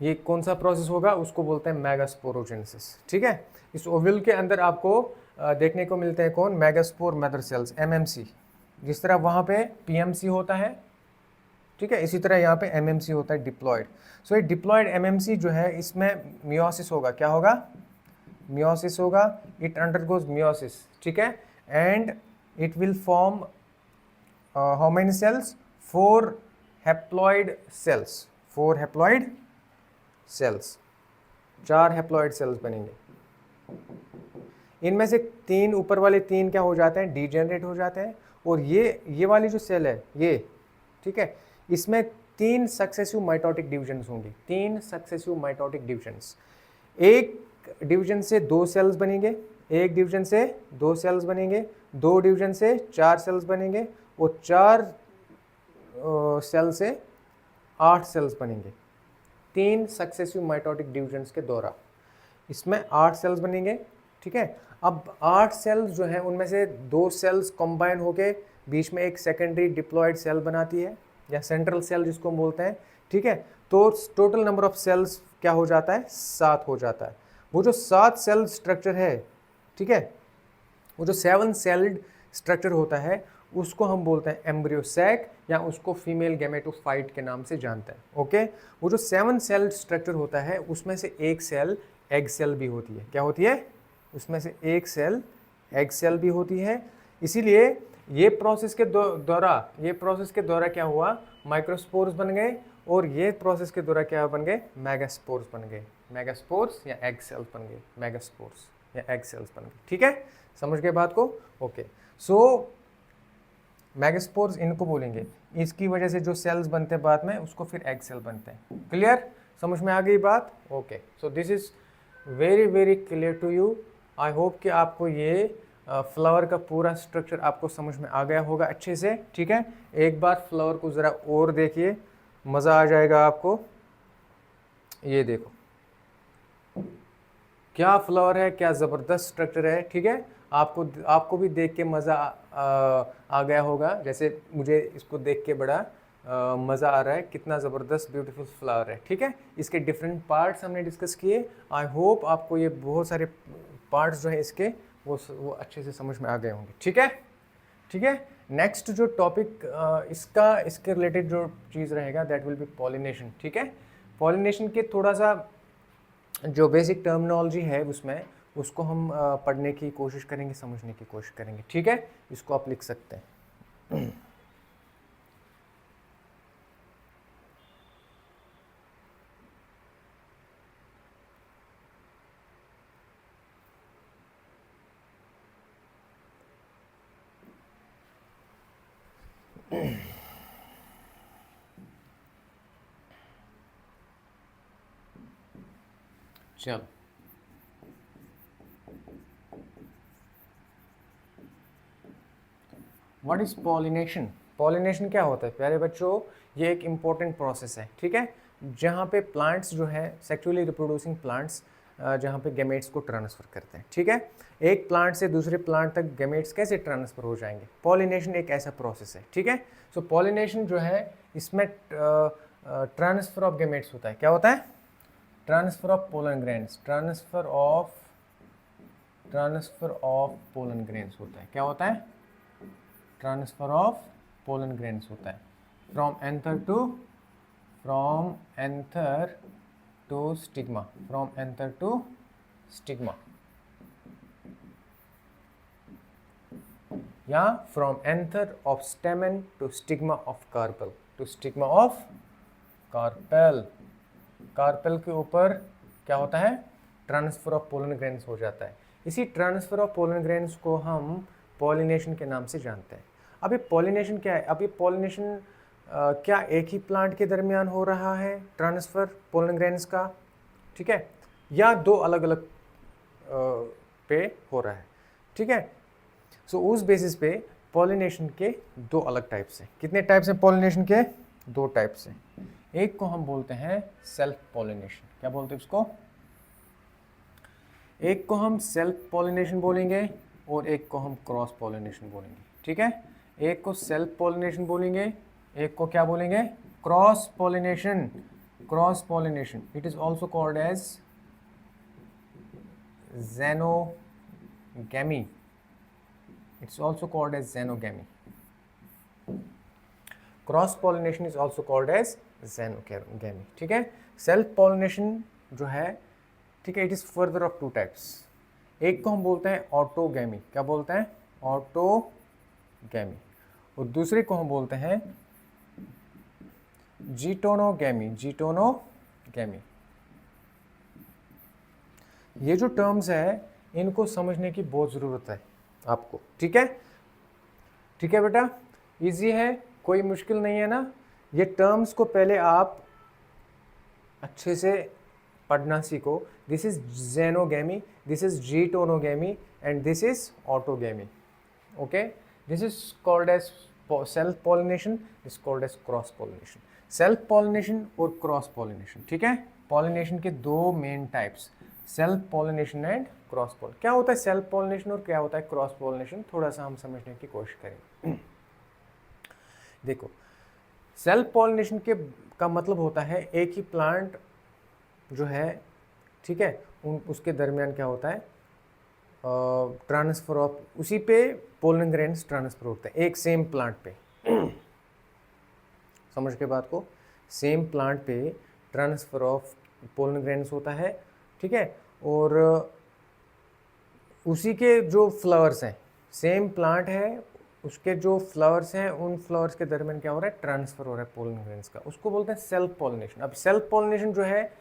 ये कौन सा प्रोसेस होगा? उसको बोलते हैं मेगास्पोरोजेनेसिस, ठीक है। इस ओव्यूल के अंदर आपको देखने को मिलते हैं कौन? Megaspore mother cells, MMC. जिस तरह वहाँ पे पीएमसी होता है, ठीक है, इसी तरह यहाँ पे एमएमसी होता है, डिप्लॉयड। सो ये डिप्लॉयड एमएमसी जो है, इसमें मियोसिस होगा। क्या होगा? मियोसिस होगा। इट अंडरगोज मियोसिस, ठीक है, and it will form how many cells? 4 haploid cells. 4 haploid cells, 4 haploid cells बनेंगे। इनमें से 3, ऊपर वाले 3 क्या हो जाते हैं? डीजेनरेट हो जाते हैं। और ये वाली जो सेल है ये, ठीक है, इसमें 3 सक्सेसिव माइटोटिक डिविजन्स होंगी। 3 सक्सेसिव माइटोटिक डिविजन्स। एक डिवीजन से 2 सेल्स बनेंगे, एक डिवीजन से 2 सेल्स बनेंगे, 2 डिवीजन से 4 सेल्स बनेंगे, और 4 सेल से 8 सेल्स बनेंगे। 3 सक्सेसिव माइटोटिक डिविजन्स के दौरान इसमें 8 सेल्स बनेंगे, ठीक है। अब 8 सेल्स जो हैं, उनमें से 2 सेल्स कंबाइन होके बीच में एक सेकेंडरी डिप्लॉयड सेल बनाती है, या सेंट्रल सेल जिसको हम बोलते हैं, ठीक है। तो टोटल नंबर ऑफ सेल्स क्या हो जाता है? 7 हो जाता है। वो जो 7 सेल स्ट्रक्चर है, ठीक है, वो जो 7 सेल्ड स्ट्रक्चर होता है, उसको हम बोलते हैं एम्ब्रियो सैक, या उसको फीमेल गैमेटोफाइट के नाम से जानते हैं, ओके। वो जो 7 सेल स्ट्रक्चर होता है, उसमें से एक सेल एग सेल भी होती है। क्या होती है? उसमें से एक सेल एग सेल भी होती है। इसीलिए ये प्रोसेस के द्वारा क्या हुआ? माइक्रोस्पोर्स बन गए, और ये प्रोसेस के द्वारा क्या बन गए? मेगास्पोर्स बन गए। मेगास्पोर्स या एग सेल्स बन गए, मेगास्पोर्स या एग सेल्स बन गए, ठीक है। समझ गए बात को? ओके। सो मेगास्पोर्स इनको बोलेंगे, इसकी वजह से जो सेल्स बनते हैं बाद में, उसको फिर एग सेल बनते हैं। क्लियर? समझ में आ गई बात? Okay. So this is very very clear to you. I hope कि आपको ये फ्लावर का पूरा स्ट्रक्चर आपको समझ में आ गया होगा अच्छे से, ठीक है। एक बार फ्लावर को ज़रा और देखिए, मज़ा आ जाएगा आपको। ये देखो क्या फ्लावर है, क्या ज़बरदस्त स्ट्रक्चर है, ठीक है। आपको भी देख के मज़ा आ गया होगा, जैसे मुझे इसको देख के बड़ा मज़ा आ रहा है। कितना ज़बरदस्त ब्यूटीफुल फ्लावर है, ठीक है। इसके डिफरेंट पार्ट्स हमने डिस्कस किए। आई होप आपको ये बहुत सारे पार्ट्स जो है इसके वो अच्छे से समझ में आ गए होंगे, ठीक है। ठीक है। नेक्स्ट जो टॉपिक इसके रिलेटेड जो चीज़ रहेगा, दैट विल बी पॉलिनेशन, ठीक है। पॉलिनेशन के थोड़ा सा जो बेसिक टर्मिनोलॉजी है उसमें, उसको हम पढ़ने की कोशिश करेंगे, समझने की कोशिश करेंगे, ठीक है। इसको आप लिख सकते हैं। चलो, व्हाट इज पॉलिनेशन? पॉलिनेशन क्या होता है प्यारे बच्चों? ये एक इम्पॉर्टेंट प्रोसेस है, ठीक है, जहाँ पे प्लांट्स जो है, सेक्सुअली रिप्रोड्यूसिंग प्लांट्स, जहाँ पे गैमेट्स को ट्रांसफ़र करते हैं, ठीक है। एक प्लांट से दूसरे प्लांट तक गैमेट्स कैसे ट्रांसफ़र हो जाएंगे? पॉलिनेशन एक ऐसा प्रोसेस है, ठीक है। सो पॉलिनेशन जो है, इसमें ट्रांसफर ऑफ गैमेट्स होता है। क्या होता है? Transfer of pollen grains, transfer of pollen grains होता है। क्या होता है? ट्रांसफर ऑफ पोलन ग्रेन्स होता है from anther to stigma, from anther to stigma, या from anther of stamen to stigma of carpel, to stigma of carpel. Carpel के ऊपर क्या होता है? ट्रांसफर ऑफ पोलन ग्रेन्स हो जाता है। इसी ट्रांसफर ऑफ पोलन ग्रेन्स को हम पॉलिनेशन के नाम से जानते हैं। अब ये पॉलिनेशन क्या है? अब ये पॉलिनेशन क्या एक ही प्लांट के दरमियान हो रहा है ट्रांसफर पोलन ग्रेन्स का, ठीक है, या दो अलग अलग पे हो रहा है, ठीक है। सो उस बेसिस पे पॉलिनेशन के दो अलग टाइप्स हैं। कितने टाइप्स हैं पॉलिनेशन के? दो टाइप्स हैं। एक को हम बोलते हैं सेल्फ पॉलिनेशन। क्या बोलते हैं उसको? एक को हम सेल्फ पॉलिनेशन बोलेंगे और एक को हम क्रॉस पॉलिनेशन बोलेंगे, ठीक है। एक को सेल्फ पॉलिनेशन बोलेंगे, एक को क्या बोलेंगे? Cross pollination. Cross pollination, it is also called as xenogamy. It's also called as xenogamy. Cross pollination is also called as xenogamy, ठीक है। सेल्फ पॉलिनेशन जो है, ठीक है, it is further of two types. एक को हम बोलते हैं ऑटोगैमी। क्या बोलते हैं? ऑटोगैमी। और दूसरे को हम बोलते हैं जीटोनोगैमी। जीटोनोगैमी। ये जो टर्म्स है इनको समझने की बहुत ज़रूरत है आपको, ठीक है। ठीक है बेटा, इजी है, कोई मुश्किल नहीं है ना। ये टर्म्स को पहले आप अच्छे से पढ़ना सीखो। This is xenogamy, this is geitonogamy and this is autogamy, okay. This is called as self pollination, this called as cross pollination. Self pollination और क्रॉस पॉलिनेशन, ठीक है। पॉलिनेशन के दो main types, self pollination and cross pollination. क्या होता है self pollination और क्या होता है क्रॉस पॉलिनेशन, थोड़ा सा हम समझने की कोशिश करेंगे। देखो, सेल्फ पॉलिनेशन के का मतलब होता है एक ही प्लांट जो है, ठीक है, उसके दरमियान क्या होता है? ट्रांसफर ऑफ, उसी पे पोलन ग्रेन्स ट्रांसफर होते हैं एक सेम प्लांट पे। समझ के बात को? सेम प्लांट पे ट्रांसफर ऑफ पोलन ग्रेन्स होता है, ठीक है। और उसी के जो फ्लावर्स हैं, सेम प्लांट है, उसके जो फ्लावर्स हैं उन फ्लावर्स के दरमियान क्या हो रहा है? ट्रांसफर हो रहा है पोलन ग्रेन्स का। उसको बोलते हैं सेल्फ पॉलिनेशन। अब सेल्फ पॉलिनेशन जो है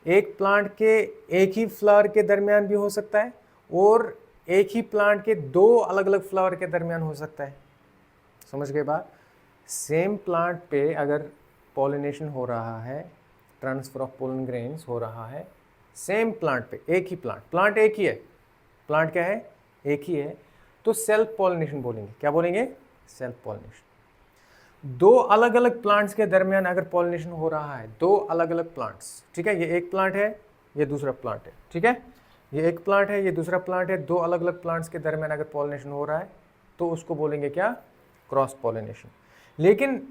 एक प्लांट के एक ही फ्लावर के दरमियान भी हो सकता है और एक ही प्लांट के दो अलग अलग फ्लावर के दरमियान हो सकता है। समझ गए बात? सेम प्लांट पे अगर पॉलिनेशन हो रहा है, ट्रांसफर ऑफ पोलन ग्रेन्स हो रहा है सेम प्लांट पे, एक ही प्लांट एक ही है, प्लांट क्या है? एक ही है, तो सेल्फ पॉलिनेशन बोलेंगे। क्या बोलेंगे? Self pollination. दो अलग अलग प्लांट्स के दरमियान अगर पॉलिनेशन हो रहा है, दो अलग अलग प्लांट्स, ठीक है, ये एक प्लांट है, ये दूसरा प्लांट है, ठीक है, ये एक प्लांट है, ये दूसरा प्लांट है, दो अलग अलग प्लांट्स के दरमियान अगर पॉलिनेशन हो रहा है तो उसको बोलेंगे क्या? Cross pollination. लेकिन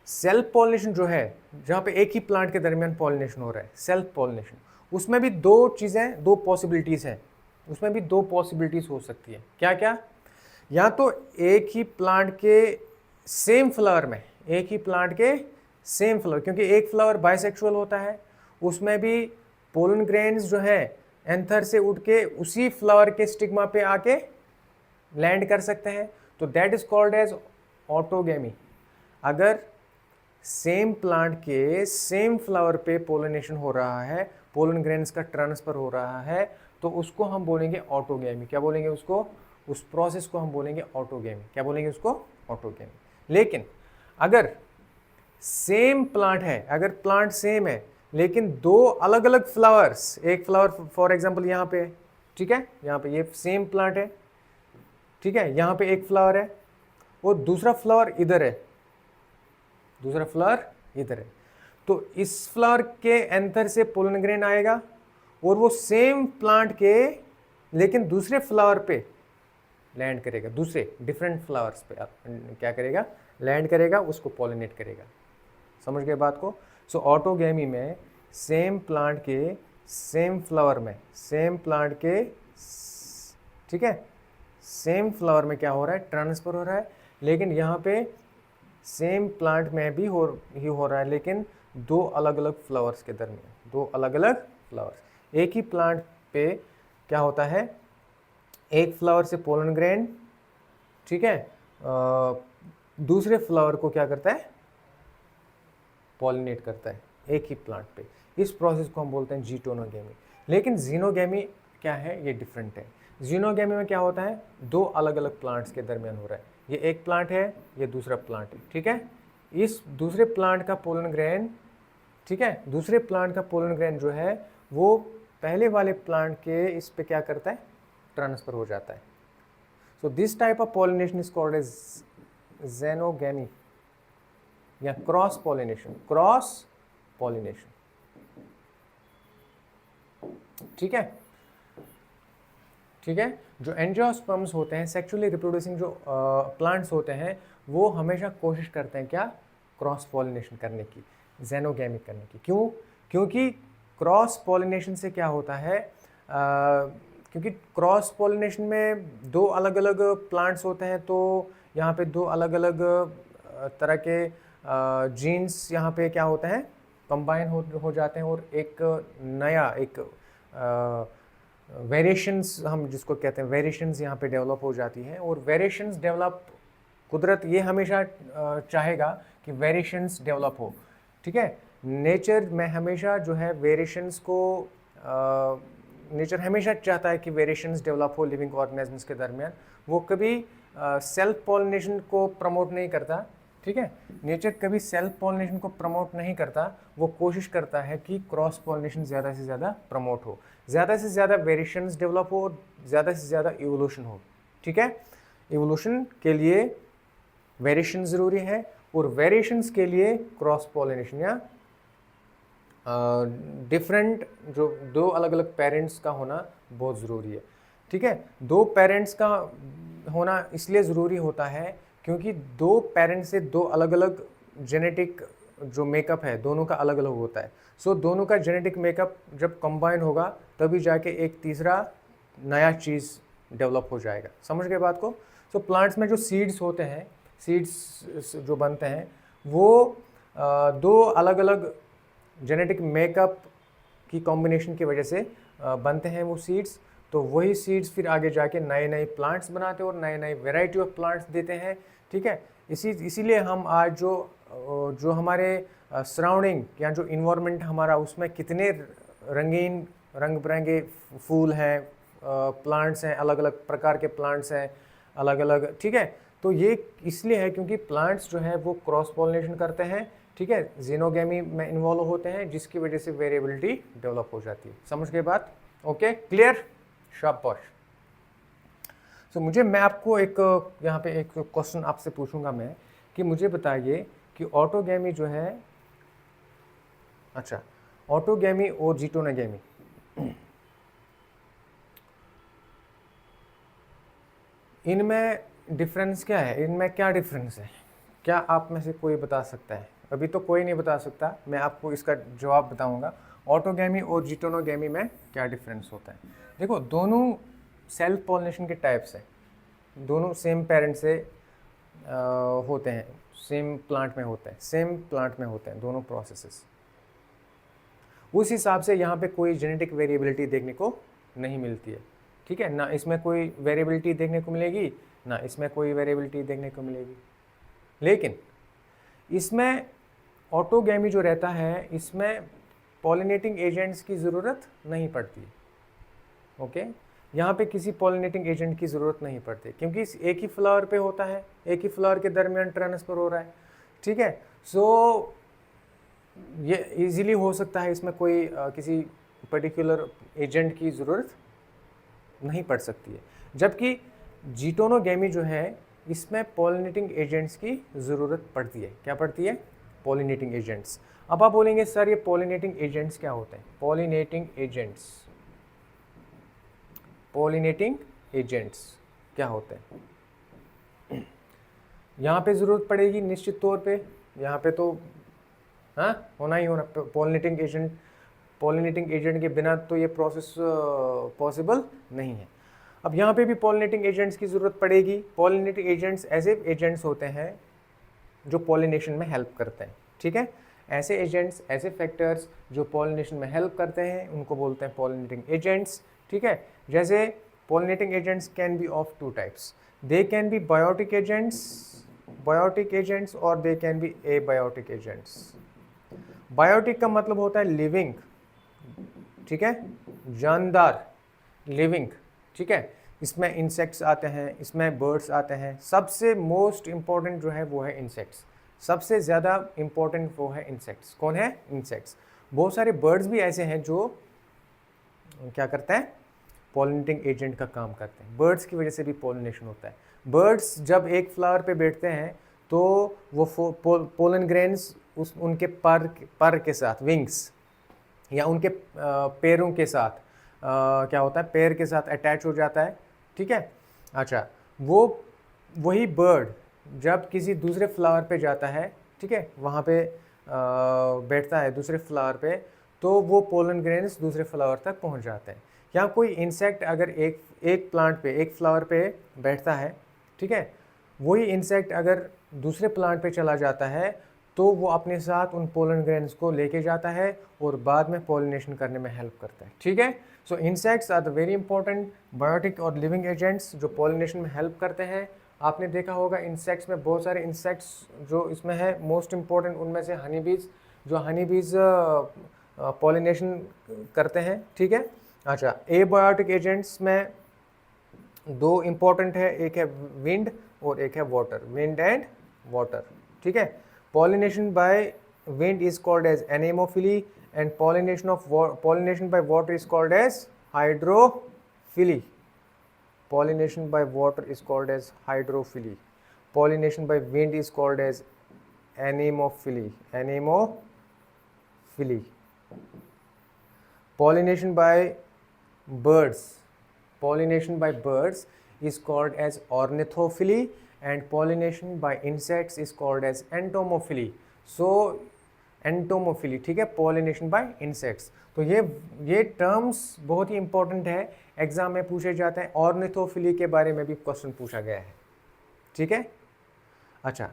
सेल्फ पॉलिनेशन जो है, जहाँ पे एक ही प्लांट के दरमियान पॉलिनेशन हो रहा है, सेल्फ पॉलिनेशन, उसमें भी दो चीज़ें, दो पॉसिबिलिटीज़ हैं, उसमें भी दो पॉसिबिलिटीज़ हो सकती है। क्या क्या? या तो एक ही प्लांट के सेम फ्लावर में, एक ही प्लांट के सेम फ्लावर, क्योंकि एक फ्लावर बाइसेक्सुअल होता है, उसमें भी पोलन ग्रेन्स जो है एंथर से उठ के उसी फ्लावर के स्टिग्मा पे आके लैंड कर सकते हैं, तो that is called as autogamy. अगर सेम प्लांट के सेम फ्लावर पे पोलिनेशन हो रहा है, पोलन ग्रेन्स का ट्रांसफर हो रहा है, तो उसको हम बोलेंगे ऑटोगैमी। क्या बोलेंगे उसको? उस प्रोसेस को हम बोलेंगे ऑटोगैमी। क्या बोलेंगे उसको? ऑटोगैमी। लेकिन अगर सेम प्लांट है, अगर प्लांट सेम है लेकिन दो अलग अलग फ्लावर्स, एक फ्लावर फॉर एग्जांपल यहाँ पे, ठीक है, यहाँ पे ये सेम प्लांट है, ठीक है, यहाँ पे एक फ्लावर है और दूसरा फ्लावर इधर है, दूसरा फ्लावर इधर है, तो इस फ्लावर के एंथर से पोलन ग्रेन आएगा और वो सेम प्लांट के लेकिन दूसरे फ्लावर पे लैंड करेगा, दूसरे डिफरेंट फ्लावर्स पे क्या करेगा? लैंड करेगा, उसको पॉलिनेट करेगा। समझ गए बात को। सो ऑटोगैमी में सेम प्लांट के सेम फ्लावर में, सेम प्लांट के, ठीक है, सेम फ्लावर में क्या हो रहा है, ट्रांसफर हो रहा है। लेकिन यहाँ पे सेम प्लांट में भी हो रहा है, लेकिन दो अलग अलग फ्लावर्स के दरमियान, दो अलग अलग फ्लावर्स। एक ही प्लांट पे क्या होता है, एक फ्लावर से पोलन ग्रेन, ठीक है, दूसरे फ्लावर को क्या करता है, पॉलिनेट करता है एक ही प्लांट पे। इस प्रोसेस को हम बोलते हैं जीटोनोगेमी। लेकिन जीनोगेमी क्या है, ये डिफरेंट है। जीनोगेमी में क्या होता है, दो अलग अलग प्लांट्स के दरमियान हो रहा है। ये एक प्लांट है, ये दूसरा प्लांट है, ठीक है। इस दूसरे प्लांट का पोलन ग्रेन, ठीक है, दूसरे प्लांट का पोलन ग्रेन जो है वो पहले वाले प्लांट के इस पे क्या करता है, ट्रांसफर हो जाता है। So this type of pollination is called as xenogamy या क्रॉस पॉलिनेशन, क्रॉस पॉलिनेशन, ठीक है, ठीक है। जो एंजियोस्पर्म्स होते हैं, सेक्सुअली रिप्रोड्यूसिंग जो प्लांट्स होते हैं, वो हमेशा कोशिश करते हैं क्या, क्रॉस पॉलिनेशन करने की, ज़ेनोगेमी करने की। क्यों, क्योंकि क्रॉस पॉलिनेशन से क्या होता है, क्योंकि क्रॉस पॉलिनेशन में दो अलग अलग प्लांट्स होते हैं, तो यहाँ पे दो अलग अलग तरह के जीन्स यहाँ पे क्या होते हैं, कंबाइन हो जाते हैं, और एक नया एक वेरिएशंस हम जिसको कहते हैं, वेरिएशंस यहाँ पे डेवलप हो जाती हैं। और वेरिएशंस डेवलप, कुदरत ये हमेशा चाहेगा कि वेरिएशंस डेवलप हो, ठीक है। नेचर में हमेशा जो है वेरिएशंस को, नेचर हमेशा चाहता है कि वेरिएशंस डेवलप हो लिविंग ऑर्गेनिजम्स के दरमियान। वो कभी सेल्फ पॉलिनेशन को प्रमोट नहीं करता, ठीक है। नेचर कभी सेल्फ पॉलिनेशन को प्रमोट नहीं करता, वो कोशिश करता है कि क्रॉस पॉलिनेशन ज़्यादा से ज़्यादा प्रमोट हो, ज़्यादा से ज़्यादा वेरिएशंस डेवलप हो, ज़्यादा से ज़्यादा इवोल्यूशन हो, ठीक है। इवोल्यूशन के लिए वेरिएशन ज़रूरी है, और वेरिएशंस के लिए क्रॉस पॉलिनेशन या डिफरेंट जो दो अलग अलग पेरेंट्स का होना बहुत ज़रूरी है, ठीक है। दो पेरेंट्स का होना इसलिए ज़रूरी होता है क्योंकि दो पेरेंट्स से दो अलग अलग जेनेटिक जो मेकअप है दोनों का अलग अलग होता है। सो दोनों का जेनेटिक मेकअप जब कंबाइन होगा तभी जाके एक तीसरा नया चीज़ डेवलप हो जाएगा। समझ गए बात को। सो प्लांट्स में जो सीड्स होते हैं, सीड्स जो बनते हैं वो दो अलग अलग जेनेटिक मेकअप की कॉम्बिनेशन की वजह से बनते हैं वो सीड्स। तो वही सीड्स फिर आगे जाके नए नए प्लांट्स बनाते हैं और नए नए वेराइटी ऑफ प्लांट्स देते हैं, ठीक है। इसीलिए हम आज जो हमारे सराउंडिंग या जो इन्वायरमेंट हमारा, उसमें कितने रंगीन रंग बिरंगे फूल हैं, प्लांट्स हैं, अलग अलग प्रकार के प्लांट्स हैं, अलग अलग, ठीक है। तो ये इसलिए है क्योंकि प्लांट्स जो है वो क्रॉस पॉलिनेशन करते हैं, ठीक है, ज़ेनोगेमी में इन्वॉल्व होते हैं, जिसकी वजह से वेरिएबिलिटी डेवलप हो जाती है। समझ गए बात, ओके, क्लियर, शाबाश। सो मैं आपको एक यहाँ पे एक क्वेश्चन आपसे पूछूंगा मैं कि मुझे बताइए कि ऑटोगेमी जो है, अच्छा, ऑटोगेमी और जीटोनोगेमी, इनमें डिफरेंस क्या है, इनमें क्या डिफरेंस है, क्या आप में से कोई बता सकता है? अभी तो कोई नहीं बता सकता, मैं आपको इसका जवाब बताऊंगा। ऑटोगेमी और जीटोनोगेमी में क्या डिफरेंस होता है। देखो, दोनों सेल्फ पॉलिनेशन के टाइप्स हैं, दोनों सेम पेरेंट से होते हैं, सेम प्लांट में होते हैं, सेम प्लांट में होते हैं दोनों प्रोसेसेस। उस हिसाब से यहाँ पे कोई जेनेटिक वेरिएबिलिटी देखने को नहीं मिलती है, ठीक है ना। इसमें कोई वेरिएबिलिटी देखने को मिलेगी ना, इसमें कोई वेरिएबिलिटी देखने को मिलेगी। लेकिन इसमें ऑटोगेमी जो रहता है, इसमें पॉलिनेटिंग एजेंट्स की ज़रूरत नहीं पड़ती, ओके। यहाँ पे किसी पॉलिनेटिंग एजेंट की ज़रूरत नहीं पड़ती क्योंकि एक ही फ्लावर पे होता है, एक ही फ्लावर के दरमियान ट्रांसफर हो रहा है, ठीक है। सो ये इजीली हो सकता है, इसमें कोई किसी पर्टिकुलर एजेंट की ज़रूरत नहीं पड़ सकती है। जबकि जीटोनोगेमी जो है, इसमें पॉलिनेटिंग एजेंट्स की ज़रूरत पड़ती है। क्या पड़ती है? Pollinating agents. अब आप बोलेंगे सर ये पॉलिनेटिंग एजेंट्स क्या होते हैं? पॉलिनेटिंग एजेंट्स, पॉलिनेटिंग एजेंट्स क्या होते हैं? यहाँ पे ज़रूरत पड़ेगी निश्चित तौर पे। यहाँ पे तो हाँ, होना ही होना। पॉलिनेटिंग एजेंट के बिना तो ये प्रोसेस पॉसिबल नहीं है। अब यहाँ पे भी पॉलिनेटिंग एजेंट्स की ज़रूरत पड़ेगी। पॉलिनेटिंग एजेंट्स ऐसे एजेंट्स होते हैं जो पॉलिनेशन में हेल्प करते हैं, ठीक है। ऐसे एजेंट्स, ऐसे फैक्टर्स जो पॉलिनेशन में हेल्प करते हैं उनको बोलते हैं पॉलिनेटिंग एजेंट्स, ठीक है। जैसे pollinating agents can be of two types, they can be biotic agents और they can be abiotic agents. Biotic का मतलब होता है लिविंग, ठीक है, जानदार, लिविंग, ठीक है। इसमें इंसेक्ट्स आते हैं, इसमें बर्ड्स आते हैं। सबसे मोस्ट इंपॉर्टेंट जो है वो है इंसेक्ट्स, सबसे ज़्यादा इंपॉर्टेंट वो है इंसेक्ट्स। कौन है? इंसेक्ट्स। बहुत सारे बर्ड्स भी ऐसे हैं जो क्या करते हैं, पॉलिनेटिंग एजेंट का काम करते हैं। बर्ड्स की वजह से भी पॉलिनेशन होता है। बर्ड्स जब एक फ्लावर पे बैठते हैं तो वो पोलन ग्रेन्स उनके पर के साथ, विंग्स या उनके पैरों के साथ क्या होता है, पैर के साथ अटैच हो जाता है, ठीक है। अच्छा, वो वही बर्ड जब किसी दूसरे फ्लावर पे जाता है, ठीक है, वहाँ पे बैठता है दूसरे फ्लावर पे, तो वो पोलन ग्रेन्स दूसरे फ्लावर तक पहुँच जाते हैं। या कोई इंसेक्ट अगर एक प्लांट पे, एक फ्लावर पे बैठता है, ठीक है, वही इंसेक्ट अगर दूसरे प्लांट पे चला जाता है तो वो अपने साथ उन पोलन ग्रेन्स को लेके जाता है और बाद में पॉलिनेशन करने में हेल्प करता है, ठीक है। So insects are the very important biotic और लिविंग एजेंट्स जो पॉलिनेशन में हेल्प करते हैं। आपने देखा होगा इंसेक्ट्स में बहुत सारे इंसेक्ट्स जो इसमें है, मोस्ट इंपॉर्टेंट उनमें से हनी बीज, जो हनी बीज पॉलिनेशन करते हैं, ठीक है। अच्छा, एबायोटिक एजेंट्स में दो इंपॉर्टेंट है, एक है विंड और एक है वाटर, विंड एंड वाटर, ठीक है। Pollination by wind is called as anemophily and pollination by water is called as hydrophily. Pollination by water is called as hydrophily. Pollination by wind is called as anemophily. Pollination by birds is called as ornithophily and pollination by insects is called as entomophily. So entomophily, ठीक है, pollination bye insects. तो ये terms बहुत ही important है, exam में पूछे जाते हैं। ऑर्निथोफिली के बारे में भी क्वेश्चन पूछा गया है, ठीक है। अच्छा,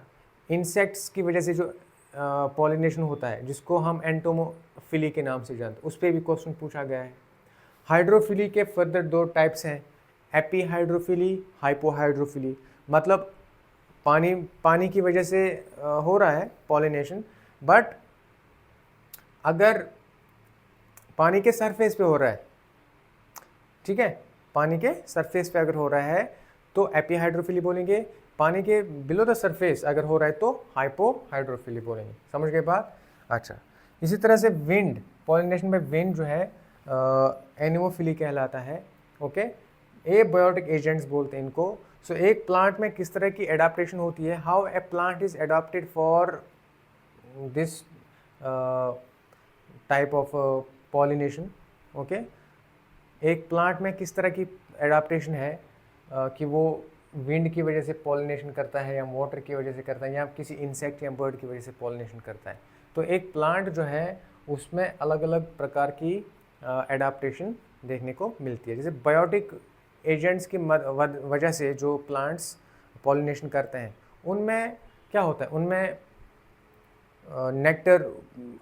इंसेक्ट्स की वजह से जो पॉलिनेशन होता है जिसको हम एंटोमोफिली के नाम से जानते हैं, उस पर भी क्वेश्चन पूछा गया है। हाइड्रोफिली के फर्दर दो टाइप्स हैं, एपीहाइड्रोफिली, हाइपोहाइड्रोफिली। मतलब पानी की वजह से हो रहा है पॉलिनेशन, बट अगर पानी के सरफेस पे हो रहा है, ठीक है, पानी के सरफेस पे अगर हो रहा है तो एपीहाइड्रोफिली बोलेंगे। पानी के बिलो द सरफेस अगर हो रहा है तो हाइपोहाइड्रोफिली बोलेंगे। समझ गए बात? अच्छा, इसी तरह से विंड, पॉलिनेशन में विंड जो है एनिमोफिली कहलाता है, ओके। एबायोटिक एजेंट्स बोलते हैं इनको। सो एक प्लांट में किस तरह की एडाप्टेशन होती है, how a plant is adapted for this type of pollination, okay. एक प्लांट में किस तरह की एडाप्टेशन है कि वो विंड की वजह से पॉलिनेशन करता है या वाटर की वजह से करता है या किसी इंसेक्ट या बर्ड की वजह से पॉलिनेशन करता है। तो एक प्लांट जो है उसमें अलग अलग प्रकार की एडाप्टेशन देखने को मिलती है। जैसे बायोटिक एजेंट्स की वजह से जो प्लांट्स पॉलिनेशन करते हैं उनमें क्या होता है, उनमें नेक्टर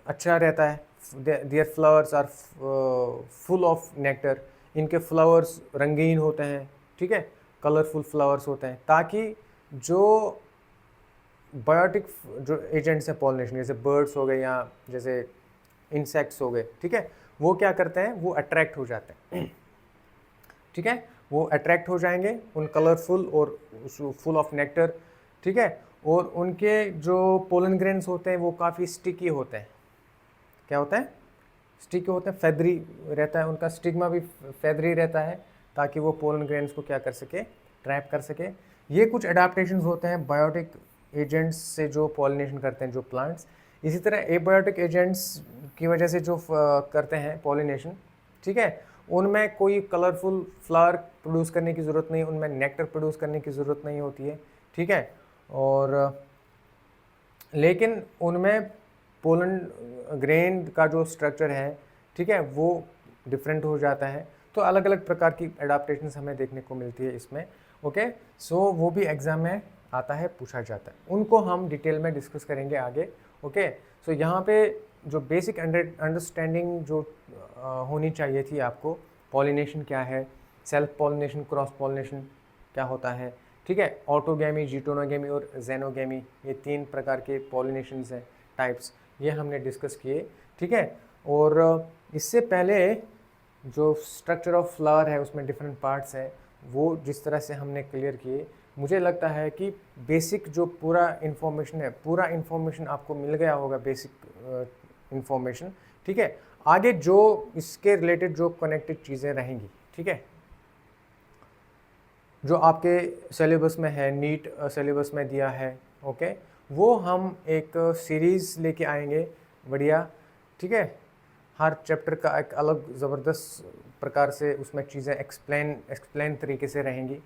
अच्छा रहता है, their flowers are full of nectar, इनके फ्लावर्स रंगीन होते हैं, ठीक है, कलरफुल फ्लावर्स होते हैं, ताकि जो बायोटिक जो एजेंट्स हैं पॉलिनेशन, जैसे बर्ड्स हो गए या जैसे इंसेक्ट्स हो गए, ठीक है, वो क्या करते हैं, वो अट्रैक्ट हो जाते हैं, ठीक है, वो अट्रैक्ट हो जाएंगे उन कलरफुल और फुल ऑफ नेक्टर, ठीक है। और उनके जो पोलन ग्रेन्स होते हैं वो काफ़ी स्टिकी होते हैं। क्या होता है? स्टिकी होते हैं, फेदरी रहता है, उनका स्टिग्मा भी फेदरी रहता है ताकि वो पोलन ग्रेन्स को क्या कर सके, ट्रैप कर सके। ये कुछ एडाप्टेशंस होते हैं बायोटिक एजेंट्स से जो पॉलिनेशन करते हैं जो प्लांट्स। इसी तरह एबायोटिक एजेंट्स की वजह से जो करते हैं पॉलिनेशन, ठीक है, उनमें कोई कलरफुल फ्लावर प्रोड्यूस करने की ज़रूरत नहीं, उनमें नेक्टर प्रोड्यूस करने की ज़रूरत नहीं होती है, ठीक है। और लेकिन उनमें पोलन ग्रेन का जो स्ट्रक्चर है, ठीक है, वो डिफरेंट हो जाता है। तो अलग अलग प्रकार की एडाप्टेशंस हमें देखने को मिलती है इसमें। ओके, सो वो भी एग्ज़ाम में आता है, पूछा जाता है, उनको हम डिटेल में डिस्कस करेंगे आगे। ओके, सो यहाँ पे जो बेसिक अंडरस्टैंडिंग जो होनी चाहिए थी आपको, पॉलिनेशन क्या है, सेल्फ पॉलिनेशन, क्रॉस पॉलिनेशन क्या होता है, ठीक है, ऑटोगैमी, जीटोनोगैमी और जेनोगैमी, ये 3 प्रकार के पॉलिनेशंस हैं, टाइप्स, ये हमने डिस्कस किए, ठीक है। और इससे पहले जो स्ट्रक्चर ऑफ फ्लावर है उसमें डिफरेंट पार्ट्स हैं, वो जिस तरह से हमने क्लियर किए, मुझे लगता है कि बेसिक जो पूरा इन्फॉर्मेशन है, पूरा इन्फॉर्मेशन आपको मिल गया होगा, बेसिक इन्फॉर्मेशन, ठीक है। आगे जो इसके रिलेटेड जो कनेक्टेड चीज़ें रहेंगी, ठीक है, जो आपके सिलेबस में है, नीट सिलेबस में दिया है, ओके, वो हम एक सीरीज़ लेके आएंगे बढ़िया, ठीक है। हर चैप्टर का एक अलग ज़बरदस्त प्रकार से उसमें चीज़ें एक्सप्लेन तरीके से रहेंगी,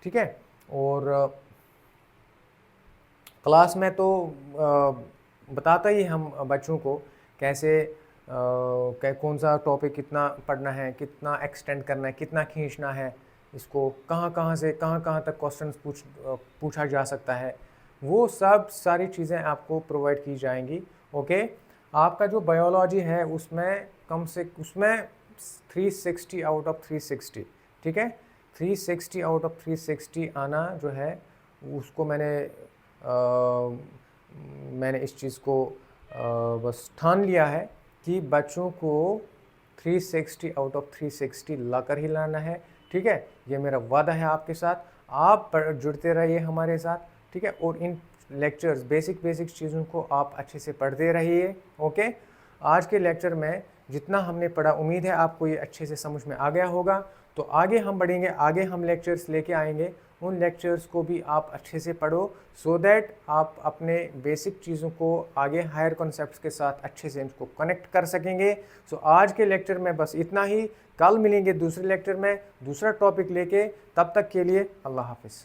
ठीक है। और क्लास में तो बताता ही हम बच्चों को कैसे कौन सा टॉपिक कितना पढ़ना है, कितना एक्सटेंड करना है, कितना खींचना है, इसको कहाँ से कहाँ तक क्वेश्चंस पूछा जा सकता है, वो सब सारी चीज़ें आपको प्रोवाइड की जाएंगी। ओके, आपका जो बायोलॉजी है उसमें उसमें 360 आउट ऑफ 360, ठीक है, 360 आउट ऑफ 360 आना जो है उसको मैंने इस चीज़ को बस ठान लिया है कि बच्चों को 360 आउट ऑफ 360 लाकर ही लाना है, ठीक है। ये मेरा वादा है आपके साथ, आप जुड़ते रहिए हमारे साथ, ठीक है, और इन लेक्चर्स बेसिक चीज़ों को आप अच्छे से पढ़ते रहिए। ओके, आज के लेक्चर में जितना हमने पढ़ा, उम्मीद है आपको ये अच्छे से समझ में आ गया होगा। तो आगे हम बढ़ेंगे, आगे हम लेक्चर्स लेके आएंगे, उन लेक्चर्स को भी आप अच्छे से पढ़ो, सो दैट आप अपने बेसिक चीज़ों को आगे हायर कॉन्सेप्ट्स के साथ अच्छे से इनको कनेक्ट कर सकेंगे। सो आज के लेक्चर में बस इतना ही, कल मिलेंगे दूसरे लेक्चर में दूसरा टॉपिक लेके, तब तक के लिए अल्लाह हाफिज़।